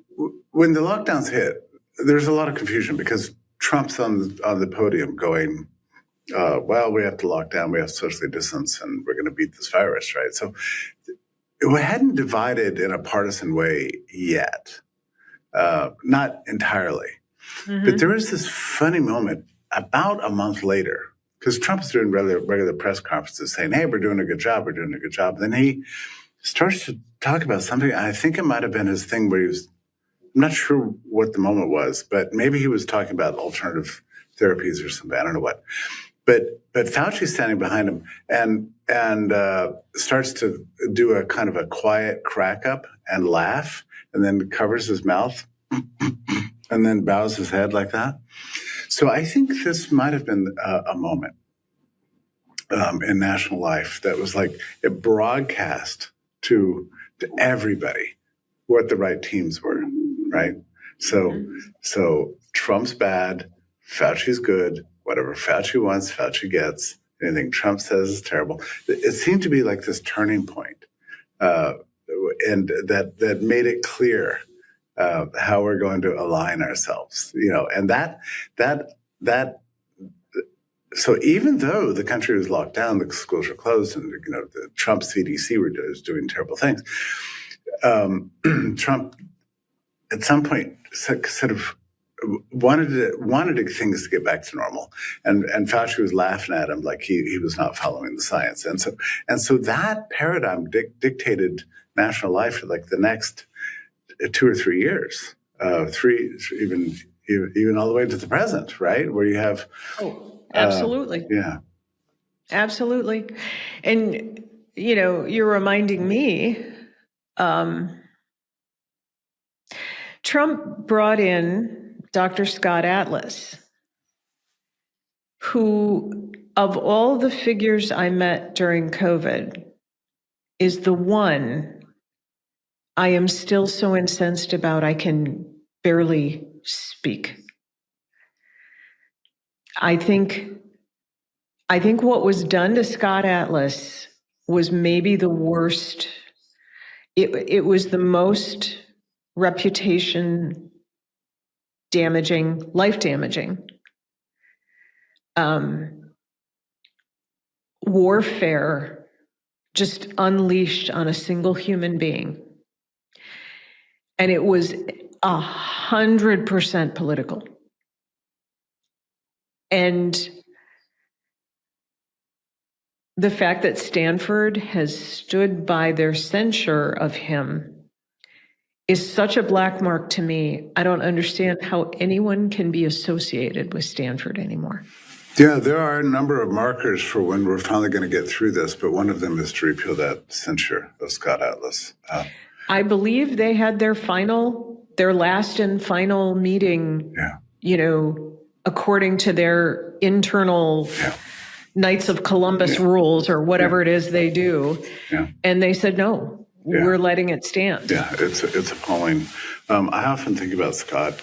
the lockdowns hit, there's a lot of confusion because Trump's on the podium going, well, we have to lock down, we have to socially distance, and we're going to beat this virus, right? So it hadn't divided in a partisan way yet, not entirely. But there was this funny moment about a month later, because Trump's doing regular press conferences saying, hey, we're doing a good job, we're doing a good job. And then he starts to talk about something. I think it might have been his thing where he was, I'm not sure what the moment was, but maybe he was talking about alternative therapies or something. I don't know what. But Fauci's standing behind him and starts to do a kind of a quiet crack up and laugh, and then covers his mouth and then bows his head like that. So I think this might have been a moment in national life that was like it broadcast to everybody what the right teams were, right? So Trump's bad, Fauci's good. Whatever Fauci wants, Fauci gets. Anything Trump says is terrible. It seemed to be like this turning point, and that made it clear how we're going to align ourselves. You know, and that. So even though the country was locked down, the schools were closed, and you know the Trump CDC was doing terrible things, Trump at some point sort of wanted things to get back to normal, and Fauci was laughing at him like he was not following the science, and so that paradigm dictated national life for like the next 2 or 3 years, even all the way to the present, right? Where you have absolutely, absolutely, and you know, you're reminding me. Trump brought in Dr. Scott Atlas, who, of all the figures I met during COVID, is the one I am still so incensed about I can barely speak. I think I think what was done to Scott Atlas was maybe the worst. It was the most reputation damaging, life damaging warfare just unleashed on a single human being. And it was 100% political. And the fact that Stanford has stood by their censure of him is such a black mark to me. I don't understand how anyone can be associated with Stanford anymore. Yeah, there are a number of markers for when we're finally going to get through this, but one of them is to repeal that censure of Scott Atlas. I believe they had their last and final meeting, according to their internal Knights of Columbus rules or whatever it is they do. Yeah. And they said, no, we're letting it stand. Yeah, it's appalling. I often think about Scott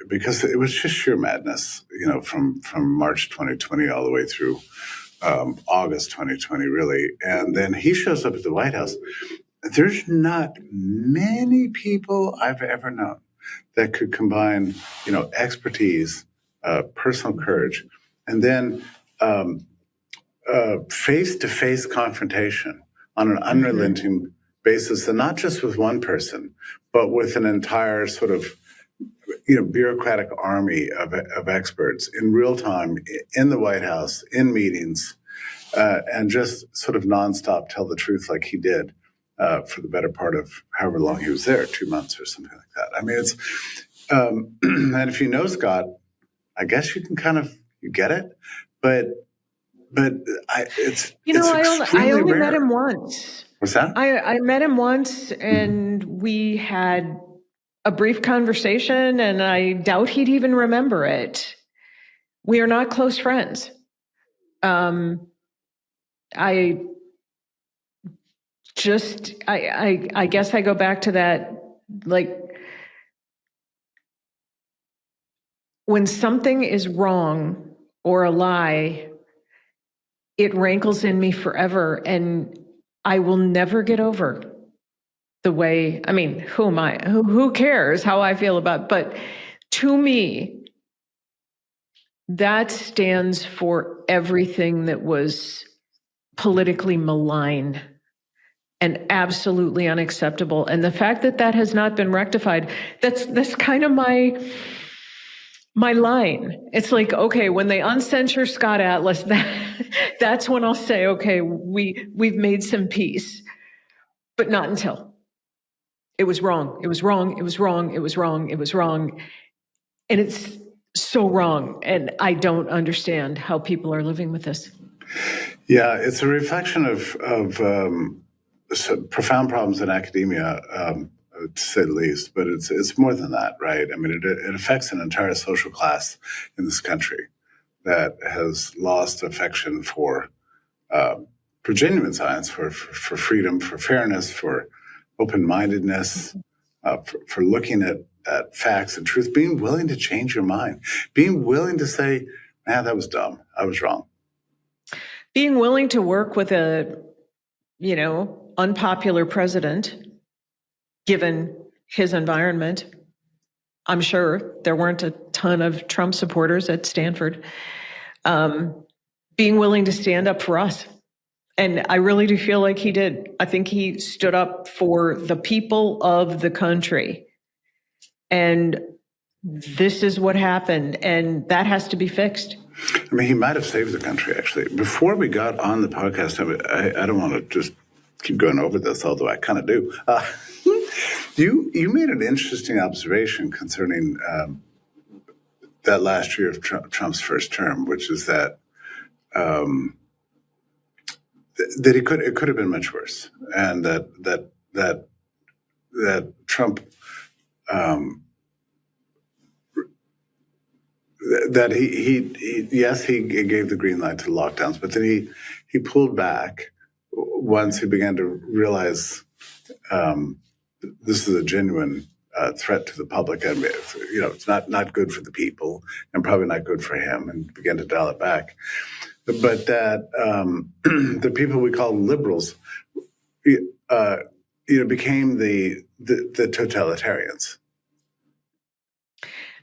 because it was just sheer madness, from March 2020 all the way through August 2020, really. And then he shows up at the White House. There's not many people I've ever known that could combine, expertise, personal courage, and then face-to-face confrontation on an unrelenting basis, and not just with one person, but with an entire sort of, bureaucratic army of experts in real time in the White House, in meetings, and just sort of nonstop tell the truth like he did for the better part of however long he was there, 2 months or something like that. I mean, it's and if you know Scott, I guess you can you get it, but it's I only rare. met him once. What's that? I met him once, and we had a brief conversation, and I doubt he'd even remember it. We are not close friends. I guess I go back to that, when something is wrong or a lie, it rankles in me forever, and I will never get over the way, who am I? Who cares how I feel about it? But to me, that stands for everything that was politically malign and absolutely unacceptable. And the fact that that has not been rectified, that's kind of my line. It's like, okay, when they uncensure Scott Atlas, that's when I'll say, okay, we've made some peace. But not until. It was wrong. It was wrong. It was wrong. It was wrong. It was wrong. And it's so wrong. And I don't understand how people are living with this. Yeah, it's a reflection of some profound problems in academia, to say the least. But it's more than that, right? It affects an entire social class in this country that has lost affection for genuine science, for freedom, for fairness, for open-mindedness, for looking at facts and truth, being willing to change your mind, being willing to say, man, that was dumb. I was wrong. Being willing to work with a, unpopular president, given his environment. I'm sure there weren't a ton of Trump supporters at Stanford. Being willing to stand up for us. And I really do feel like he did. I think he stood up for the people of the country. And this is what happened. And that has to be fixed. He might have saved the country, actually. Before we got on the podcast, I don't want to just keep going over this, although I kind of do. You made an interesting observation concerning that last year of Trump's first term, which is that it could have been much worse, and that Trump that he gave the green light to lockdowns, but then he pulled back once he began to realize this is a genuine threat to the public. I mean, it's not good for the people, and probably not good for him, and began to dial it back. But that the people we call liberals, became the totalitarians.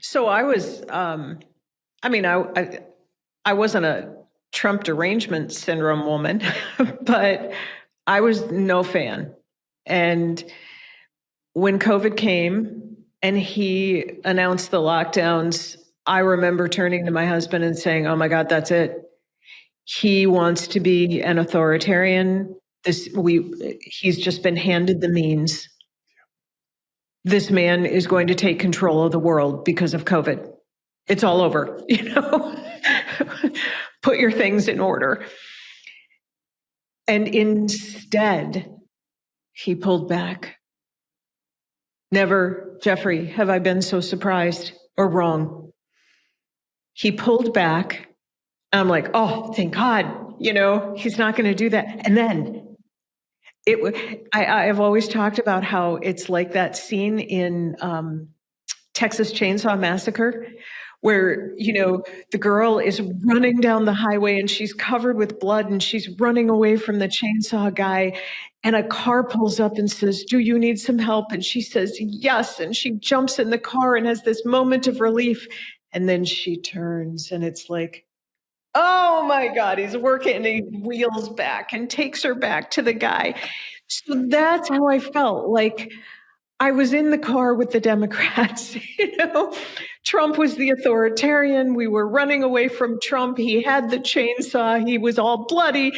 So I was, I wasn't a Trump derangement syndrome woman, but I was no fan. And when COVID came and he announced the lockdowns, I remember turning to my husband and saying, "Oh my God, that's it. He wants to be an authoritarian. He's just been handed the means. This man is going to take control of the world because of COVID. It's all over, Put your things in order." And instead, he pulled back. Never, Jeffrey, have I been so surprised or wrong. He pulled back. I'm like, oh, thank God, he's not going to do that. And then I've always talked about how it's like that scene in Texas Chainsaw Massacre, where, the girl is running down the highway and she's covered with blood and she's running away from the chainsaw guy. And a car pulls up and says, "Do you need some help?" And she says, "Yes." And she jumps in the car and has this moment of relief. And then she turns and it's like, oh my God, he's working, and he wheels back and takes her back to the guy. So that's how I felt. Like I was in the car with the Democrats, Trump was the authoritarian. We were running away from Trump. He had the chainsaw. He was all bloody.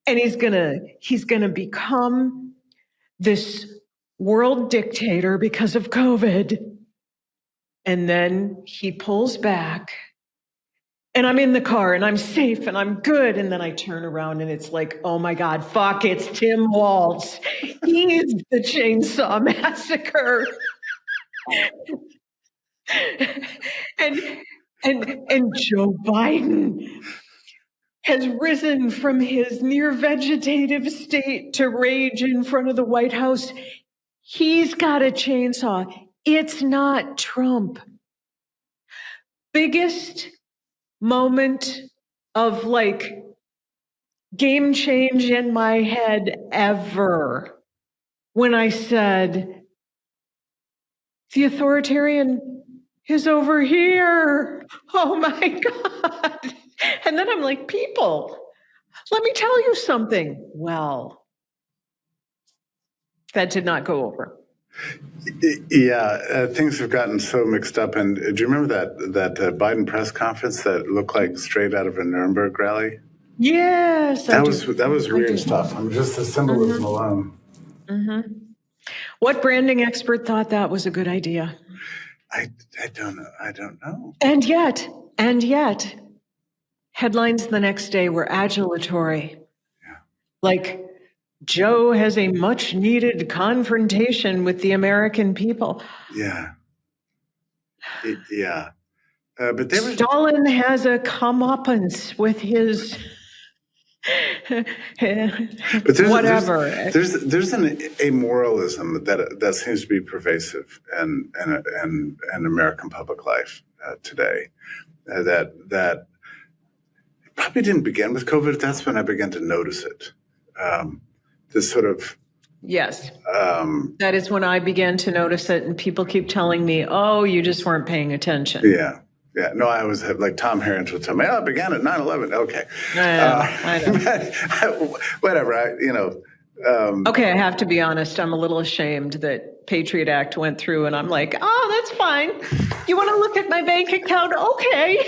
And he's gonna become this world dictator because of COVID. And then he pulls back. And I'm in the car and I'm safe and I'm good. And then I turn around and it's like, oh my God, fuck, it's Tim Walz. He's the Chainsaw Massacre. and Joe Biden has risen from his near vegetative state to rage in front of the White House. He's got a chainsaw. It's not Trump. Biggest moment of game change in my head ever when I said, the authoritarian is over here. Oh my God. And then I'm like, people, let me tell you something. Well, that did not go over. Yeah, things have gotten so mixed up. And do you remember that Biden press conference that looked like straight out of a Nuremberg rally? Yes, that was weird stuff. I mean, just the symbolism alone. Mm-hmm. What branding expert thought that was a good idea? I don't know. I don't know. And yet, headlines the next day were adulatory. Yeah. Like, Joe has a much needed confrontation with the American people. Yeah. Yeah. But Stalin has a comeuppance with his but whatever. There's an amoralism that seems to be pervasive in American public life today. That probably didn't begin with COVID. That's when I began to notice it. This sort of yes. That is when I began to notice it, and people keep telling me, "Oh, you just weren't paying attention." Yeah. Yeah, no, I was like Tom Harris would tell me, "Oh, it began at 9/11." Okay, I know. Whatever. Okay, I have to be honest. I'm a little ashamed that Patriot Act went through, and I'm like, "Oh, that's fine. You want to look at my bank account? Okay,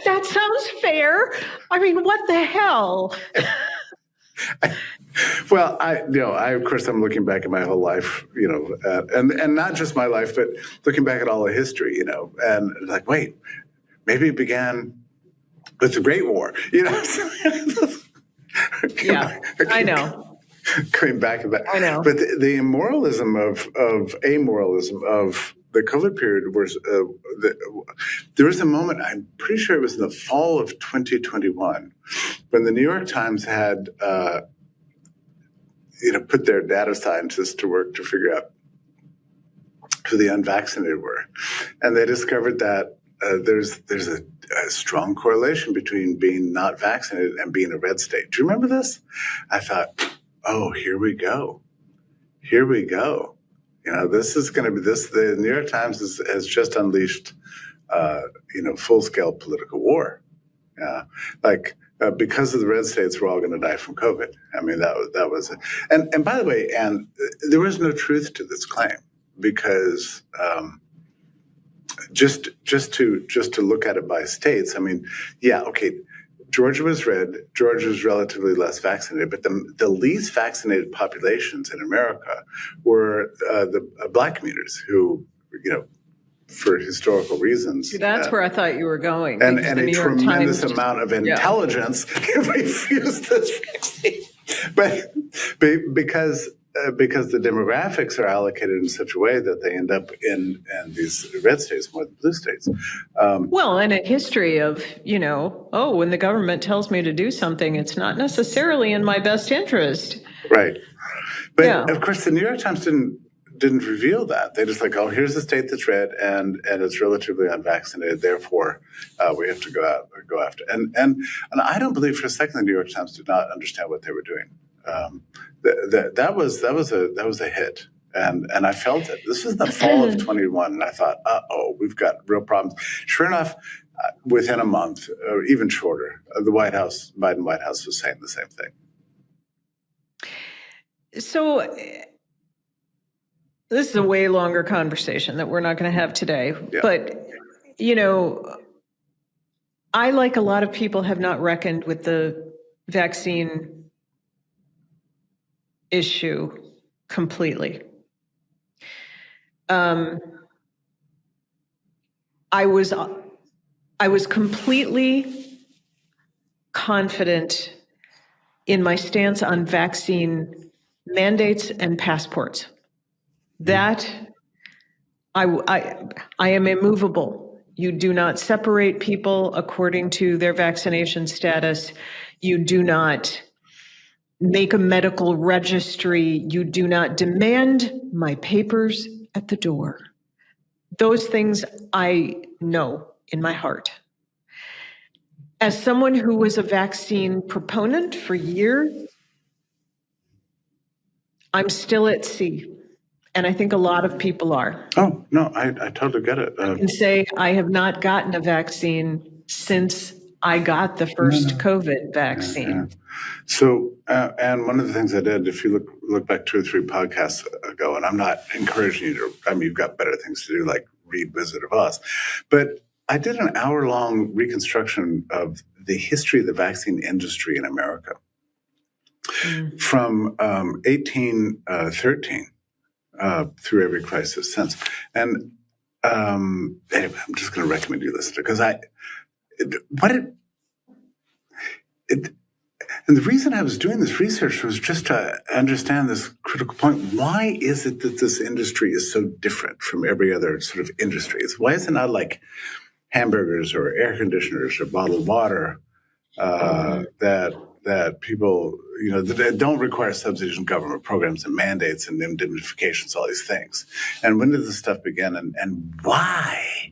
that sounds fair. I mean, what the hell?" Well, of course, I'm looking back at my whole life, and not just my life, but looking back at all the history, and like, wait, maybe it began with the Great War, Yeah, I know. Going back to that, I know. But the immoralism of amoralism of the COVID period was there was a moment. I'm pretty sure it was in the fall of 2021 when the New York Times had. Put their data scientists to work to figure out who the unvaccinated were. And they discovered that there's a strong correlation between being not vaccinated and being a red state. Do you remember this? I thought, oh, here we go. Here we go. This is going to be this. The New York Times has just unleashed, full-scale political war. Because of the red states, we're all going to die from COVID. I mean, that was it. And by the way, and there was no truth to this claim because just to look at it by states. I mean, yeah, okay. Georgia was red. Georgia was relatively less vaccinated, but the least vaccinated populations in America were the Black communities who, for historical reasons. See, that's where I thought you were going. And a tremendous amount of intelligence refused this vaccine. But because the demographics are allocated in such a way that they end up in these red states more than blue states. And a history of, when the government tells me to do something, it's not necessarily in my best interest. Right. But of course, the New York Times didn't reveal that. They just here's a state that's red and it's relatively unvaccinated. Therefore, we have to go after. And I don't believe for a second the New York Times did not understand what they were doing. That was a hit, and I felt it. This is the fall of 21, and I thought, we've got real problems. Sure enough, within a month, or even shorter, the Biden White House was saying the same thing. So this is a way longer conversation that we're not going to have today. Yeah. But, I, like a lot of people, have not reckoned with the vaccine issue completely. I was completely confident in my stance on vaccine mandates and passports. That I am immovable. You do not separate people according to their vaccination status. You do not make a medical registry. You do not demand my papers at the door. Those things I know in my heart. As someone who was a vaccine proponent for years, I'm still at sea. And I think a lot of people are. Oh, no, I totally get it. I can say I have not gotten a vaccine since I got the first COVID vaccine. Yeah. So, and one of the things I did, if you look back 2 or 3 podcasts ago, and I'm not encouraging you to, you've got better things to do, like read Wizard of Oz, but I did an hour-long reconstruction of the history of the vaccine industry in America from 1813 through every crisis since. And anyway, I'm just going to recommend you listen to it because and the reason I was doing this research was just to understand this critical point. Why is it that this industry is so different from every other sort of industry? Why is it not like hamburgers or air conditioners or bottled water that people, that don't require subsidies and government programs and mandates and indemnifications, all these things? And when did this stuff begin? And why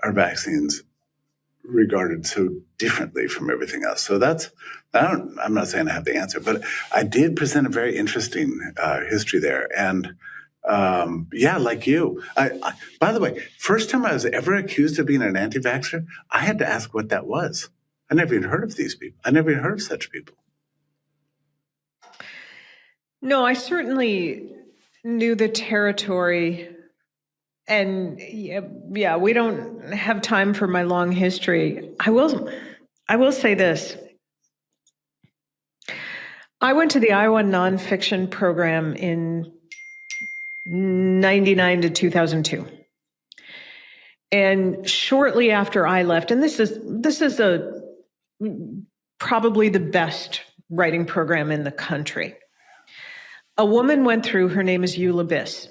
are vaccines regarded so differently from everything else? So I'm not saying I have the answer, but I did present a very interesting history there. And like you, I by the way, first time I was ever accused of being an anti-vaxxer, I had to ask what that was. I never even heard of these people. I never even heard of such people. No, I certainly knew the territory. And we don't have time for my long history. I will say this. I went to the Iowa nonfiction program in 1999 to 2002. And shortly after I left, and this is probably the best writing program in the country. A woman went through, her name is Eula Biss.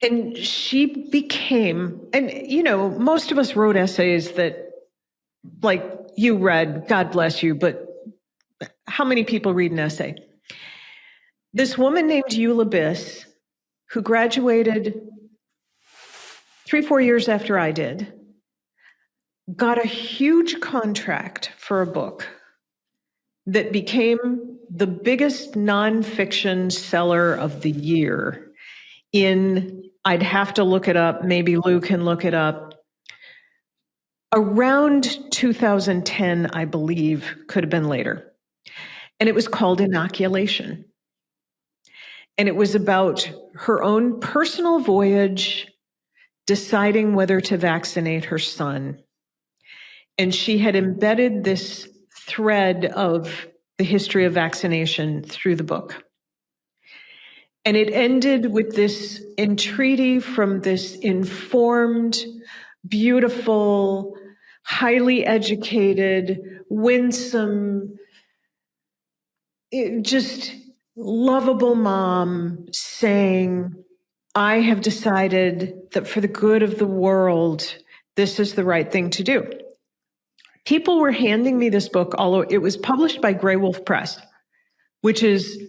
And she became, and most of us wrote essays that, like you read, God bless you, but how many people read an essay? This woman named Eula Biss who graduated 3-4 years after I did, got a huge contract for a book that became the biggest nonfiction seller of the year I'd have to look it up, maybe Lou can look it up, around 2010, I believe, could have been later. And it was called Inoculation. And it was about her own personal voyage, deciding whether to vaccinate her son. And she had embedded this thread of the history of vaccination through the book. And it ended with this entreaty from this informed, beautiful, highly educated, winsome, just lovable mom saying, I have decided that for the good of the world, this is the right thing to do. People were handing me this book, although it was published by Grey Wolf Press, which is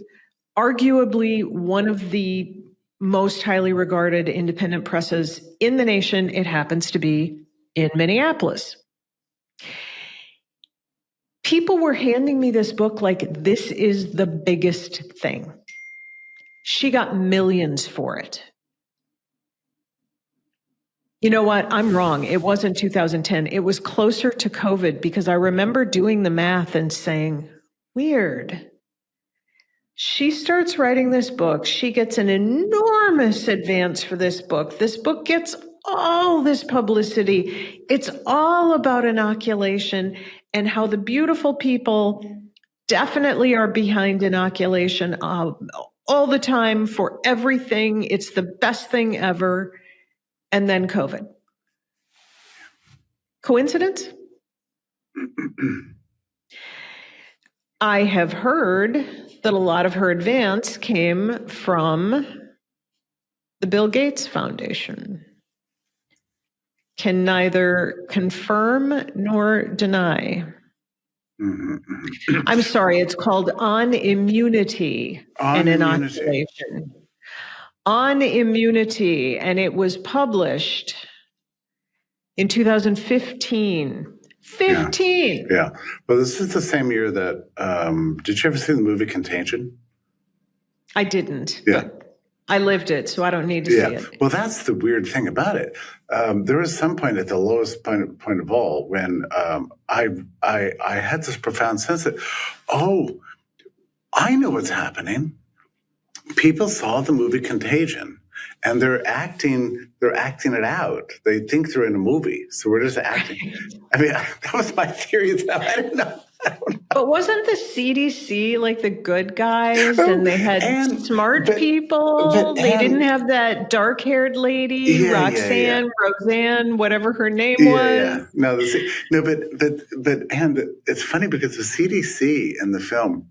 arguably one of the most highly regarded independent presses in the nation. It happens to be in Minneapolis. People were handing me this book like this is the biggest thing. She got millions for it. You know what? I'm wrong. It wasn't 2010. It was closer to COVID because I remember doing the math and saying, weird. She starts writing this book. She gets an enormous advance for this book. This book gets all this publicity. It's all about inoculation and how the beautiful people definitely are behind inoculation all the time for everything. It's the best thing ever. And then COVID. Coincidence? I have heard that a lot of her advance came from the Bill Gates Foundation. Can neither confirm nor deny. I'm sorry, it's called On Immunity and Inoculation. On Immunity, and it was published in 2015. 15! Yeah. Well, this is the same year that, did you ever see the movie Contagion? I didn't. Yeah. But I lived it, so I don't need to see it. Well, that's the weird thing about it. There was some point at the lowest point of all when I had this profound sense that, oh, I know what's happening. People saw the movie Contagion and they're acting it out. They think they're in a movie. So we're just acting. I mean, that was my theory. I don't know. But wasn't the CDC like the good guys and they had smart people? They didn't have that dark-haired lady, Roxanne, whatever her name was. No, but and it's funny because the CDC in the film,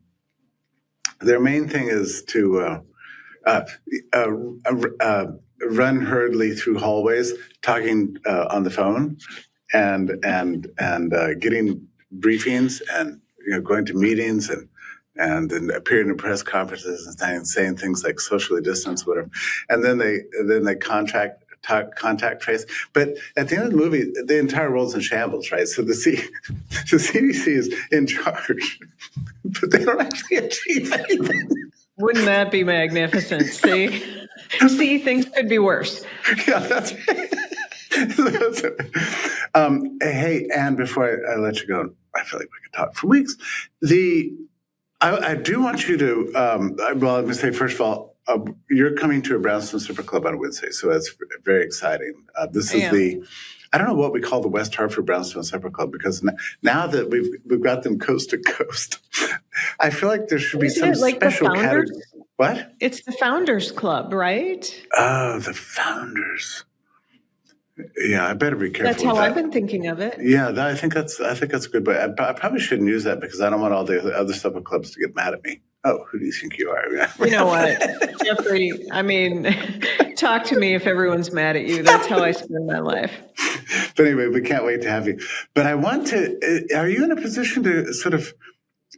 their main thing is to run hurriedly through hallways, talking on the phone, and getting briefings, and going to meetings, and then appearing in press conferences and saying things like socially distance, whatever, and then they contact trace. But at the end of the movie, the entire world's in shambles, right? So the CDC is in charge, but they don't actually achieve anything. Wouldn't that be magnificent? See, things could be worse. Yeah, that's right. Hey, Ann, before I let you go, I feel like we could talk for weeks. I do want you to, well, let me say, first of all, you're coming to a Brownstone Super Club on Wednesday, so that's very exciting. This is I don't know what we call the West Hartford Brownstone Supper Club, because now that we've got them coast to coast, I feel like there should be some special category. What? It's the Founders Club, right? Oh, the Founders. Yeah, I better be careful. That's how I've been thinking of it. Yeah, I think that's good, but I probably shouldn't use that because I don't want all the other supper clubs to get mad at me. Oh, who do you think you are? You know what, Jeffrey? I mean, talk to me if everyone's mad at you. That's how I spend my life. But anyway, we can't wait to have you. But I want to, are you in a position to sort of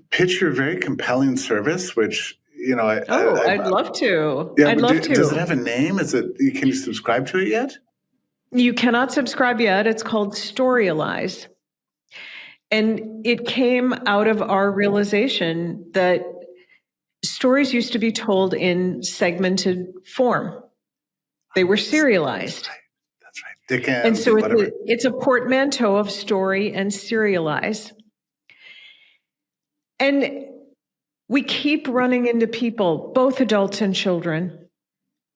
pitch your very compelling service, which, I'd love to. Yeah, I'd love to. Does it have a name? Can you subscribe to it yet? You cannot subscribe yet. It's called Storyalize. And it came out of our realization that stories used to be told in segmented form. They were serialized. That's right. Dickens, and so whatever. It's a portmanteau of story and serialize. And we keep running into people, both adults and children,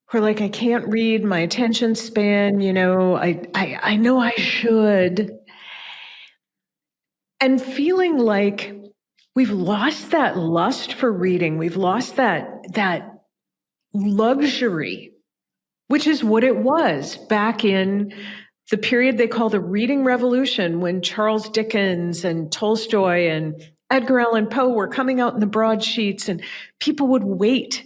who are like, I can't read, my attention span, I know I should. And feeling like we've lost that lust for reading. We've lost that luxury, which is what it was back in the period they call the Reading Revolution, when Charles Dickens and Tolstoy and Edgar Allan Poe were coming out in the broadsheets, and people would wait.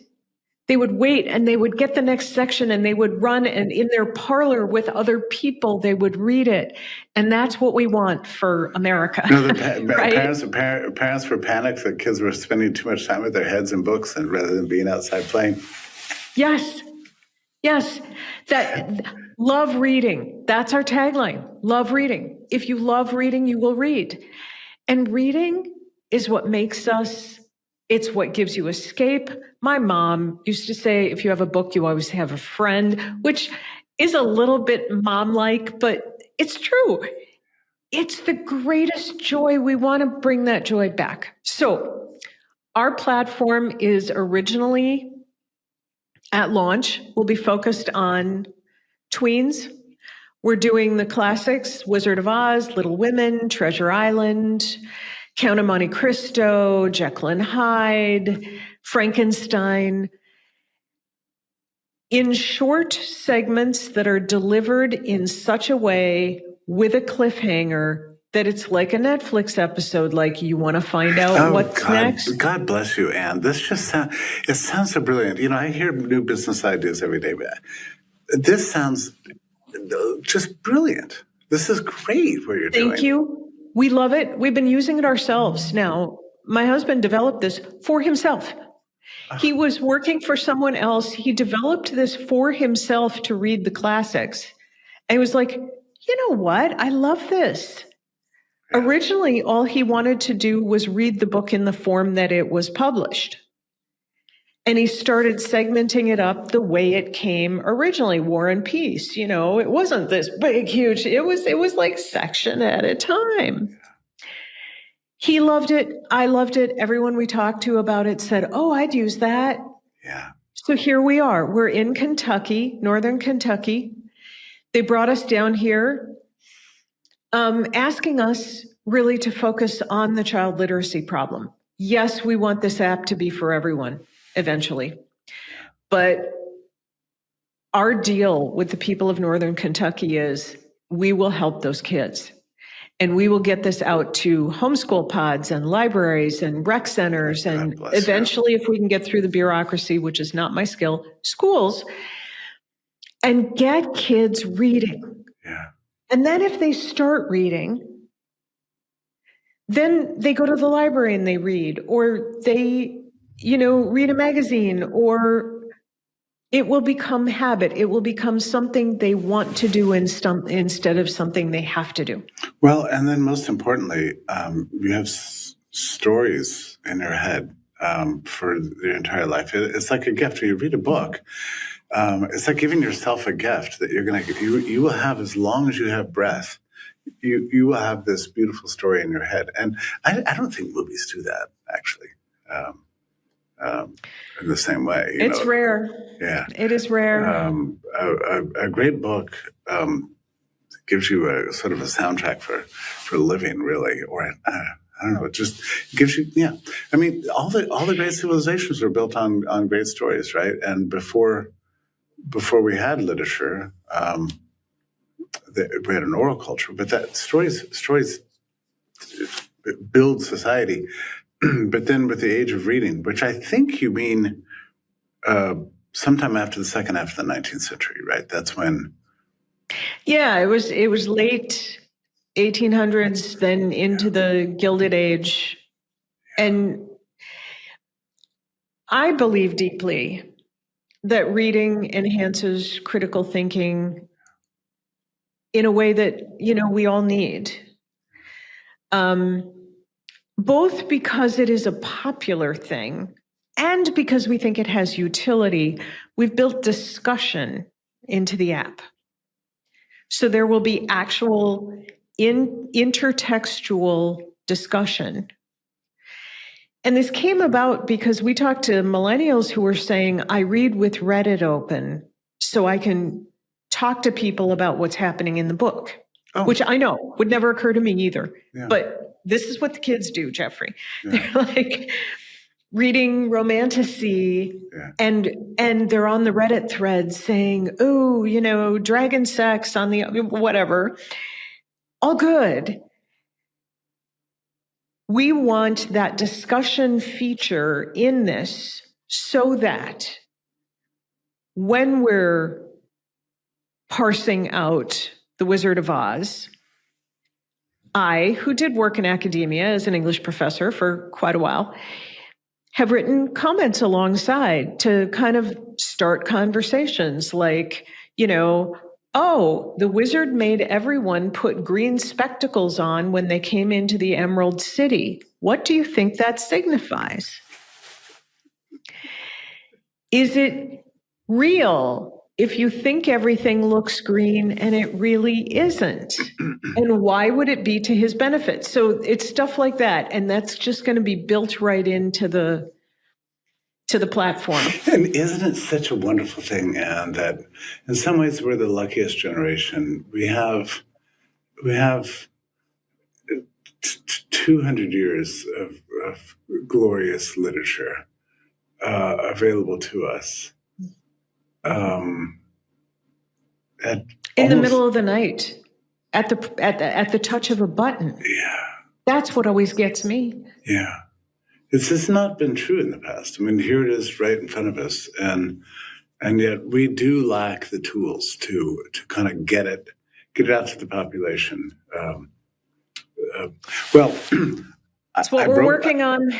They would wait and they would get the next section and they would run, and in their parlor with other people, they would read it. And that's what we want for America. No, right? Parents were panicked that kids were spending too much time with their heads in books and rather than being outside playing. Yes. That love reading. That's our tagline. Love reading. If you love reading, you will read. And reading is what makes us, it's what gives you escape. My mom used to say, if you have a book, you always have a friend, which is a little bit mom-like, but it's true. It's the greatest joy. We want to bring that joy back. So our platform is originally, at launch, will be focused on tweens. We're doing the classics, Wizard of Oz, Little Women, Treasure Island, Count of Monte Cristo, Jekyll and Hyde, Frankenstein, in short segments that are delivered in such a way with a cliffhanger that it's like a Netflix episode, like you want to find out what's next. God bless you, Ann. This just sounds so brilliant. I hear new business ideas every day, but this sounds just brilliant. This is great what you're doing. Thank you. We love it. We've been using it ourselves. Now, my husband developed this for himself. He was working for someone else. He developed this for himself to read the classics. And he was like, you know what? I love this. Yeah. Originally, all he wanted to do was read the book in the form that it was published. And he started segmenting it up the way it came originally, War and Peace. It wasn't this big, huge, it was like section at a time. He loved it. I loved it. Everyone we talked to about it said, oh, I'd use that. Yeah. So here we are. We're in Kentucky, northern Kentucky. They brought us down here, asking us really to focus on the child literacy problem. Yes, we want this app to be for everyone eventually. But our deal with the people of northern Kentucky is we will help those kids. And we will get this out to homeschool pods and libraries and rec centers and eventually, if we can get through the bureaucracy, which is not my skill, schools, and get kids reading. Yeah. And then if they start reading, then they go to the library and they read, or they, read a magazine, or it will become habit. It will become something they want to do instead of something they have to do. Well, and then most importantly, you have stories in your head for your entire life. It's like a gift. When you read a book, it's like giving yourself a gift that you will have as long as you have breath. You will have this beautiful story in your head. And I don't think movies do that, actually. In the same way. It's rare. Yeah. It is rare. A great book gives you a sort of a soundtrack for living, really. Or I don't know, it just gives you, yeah. I mean, all the great civilizations were built on great stories, right? And before we had literature, we had an oral culture, but that stories build society. But then with the age of reading, which I think you mean sometime after the second half of the 19th century, right? That's when. Yeah, it was late 1800s, then into the Gilded Age. And I believe deeply that reading enhances critical thinking in a way that, we all need. Both because it is a popular thing and because we think it has utility, we've built discussion into the app. So there will be actual intertextual discussion. And this came about because we talked to millennials who were saying, I read with Reddit open so I can talk to people about what's happening in the book, which I know would never occur to me either. Yeah. But this is what the kids do, Jeffrey. Yeah. They're like reading romantasy, and they're on the Reddit thread saying, oh, dragon sex on the whatever. All good. We want that discussion feature in this so that when we're parsing out The Wizard of Oz, I, who did work in academia as an English professor for quite a while, have written comments alongside to kind of start conversations like, oh, the wizard made everyone put green spectacles on when they came into the Emerald City. What do you think that signifies? Is it real if you think everything looks green and it really isn't? And why would it be to his benefit? So it's stuff like that. And that's just going to be built right into the platform. And isn't it such a wonderful thing, Anne, that in some ways we're the luckiest generation. We have 200 years of glorious literature available to us. In the middle of the night, at the touch of a button. Yeah. That's what always gets me. Yeah. This has not been true in the past. I mean, here it is right in front of us. And yet we do lack the tools to kind of get it out to the population. That's what we're working on.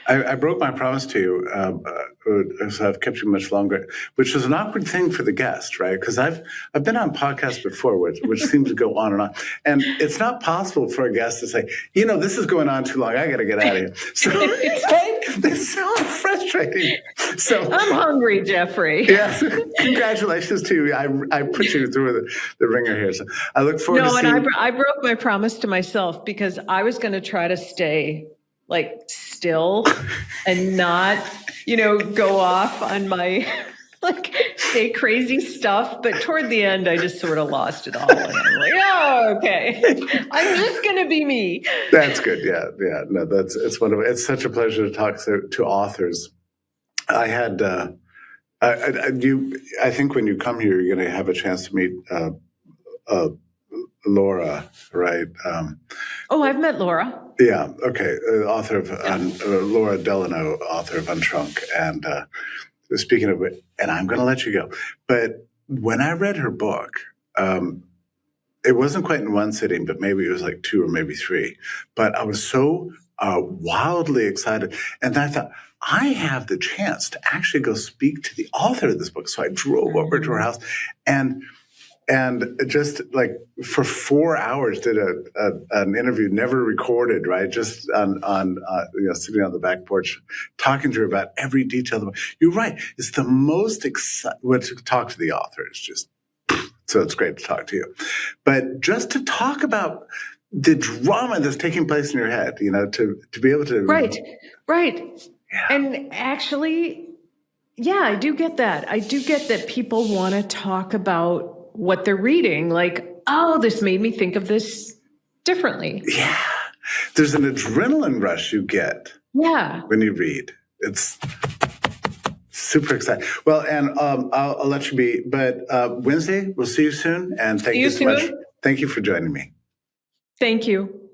I broke my promise to you, so I've kept you much longer, which was an awkward thing for the guest, right? Because I've been on podcasts before, which seems to go on, and it's not possible for a guest to say, this is going on too long. I got to get out of here. So it's so frustrating. So I'm hungry, Jeffrey. Yes, congratulations to you. I put you through the ringer here. So I look forward to seeing. No, and I broke my promise to myself because I was going to try to stay still and not, go off on my say crazy stuff. But toward the end, I just sort of lost it all. And I'm like, oh, okay. I'm just going to be me. That's good. Yeah. No, it's such a pleasure to talk to authors. I had, I think when you come here, you're going to have a chance to meet Laura, right? I've met Laura. Yeah. Okay. Author of Laura Delano, author of Unshrunk, and speaking of it, and I'm going to let you go. But when I read her book, it wasn't quite in one sitting, but maybe it was like 2 or maybe 3. But I was so wildly excited, and I thought, I have the chance to actually go speak to the author of this book. So I drove over to her house, and just for 4 hours did an interview, never recorded, right? Just on sitting on the back porch, talking to her about every detail of the book. You're right. It's the most exciting to talk to the author. It's just, so it's great to talk to you. But just to talk about the drama that's taking place in your head, to be able to. Right. Yeah. And actually, yeah, I do get that. I do get that people want to talk about what they're reading, this made me think of this differently. Yeah. There's an adrenaline rush you get when you read. It's super exciting. Well, and I'll let you be, but Wednesday, we'll see you soon. And thank you so much. Thank you for joining me. Thank you.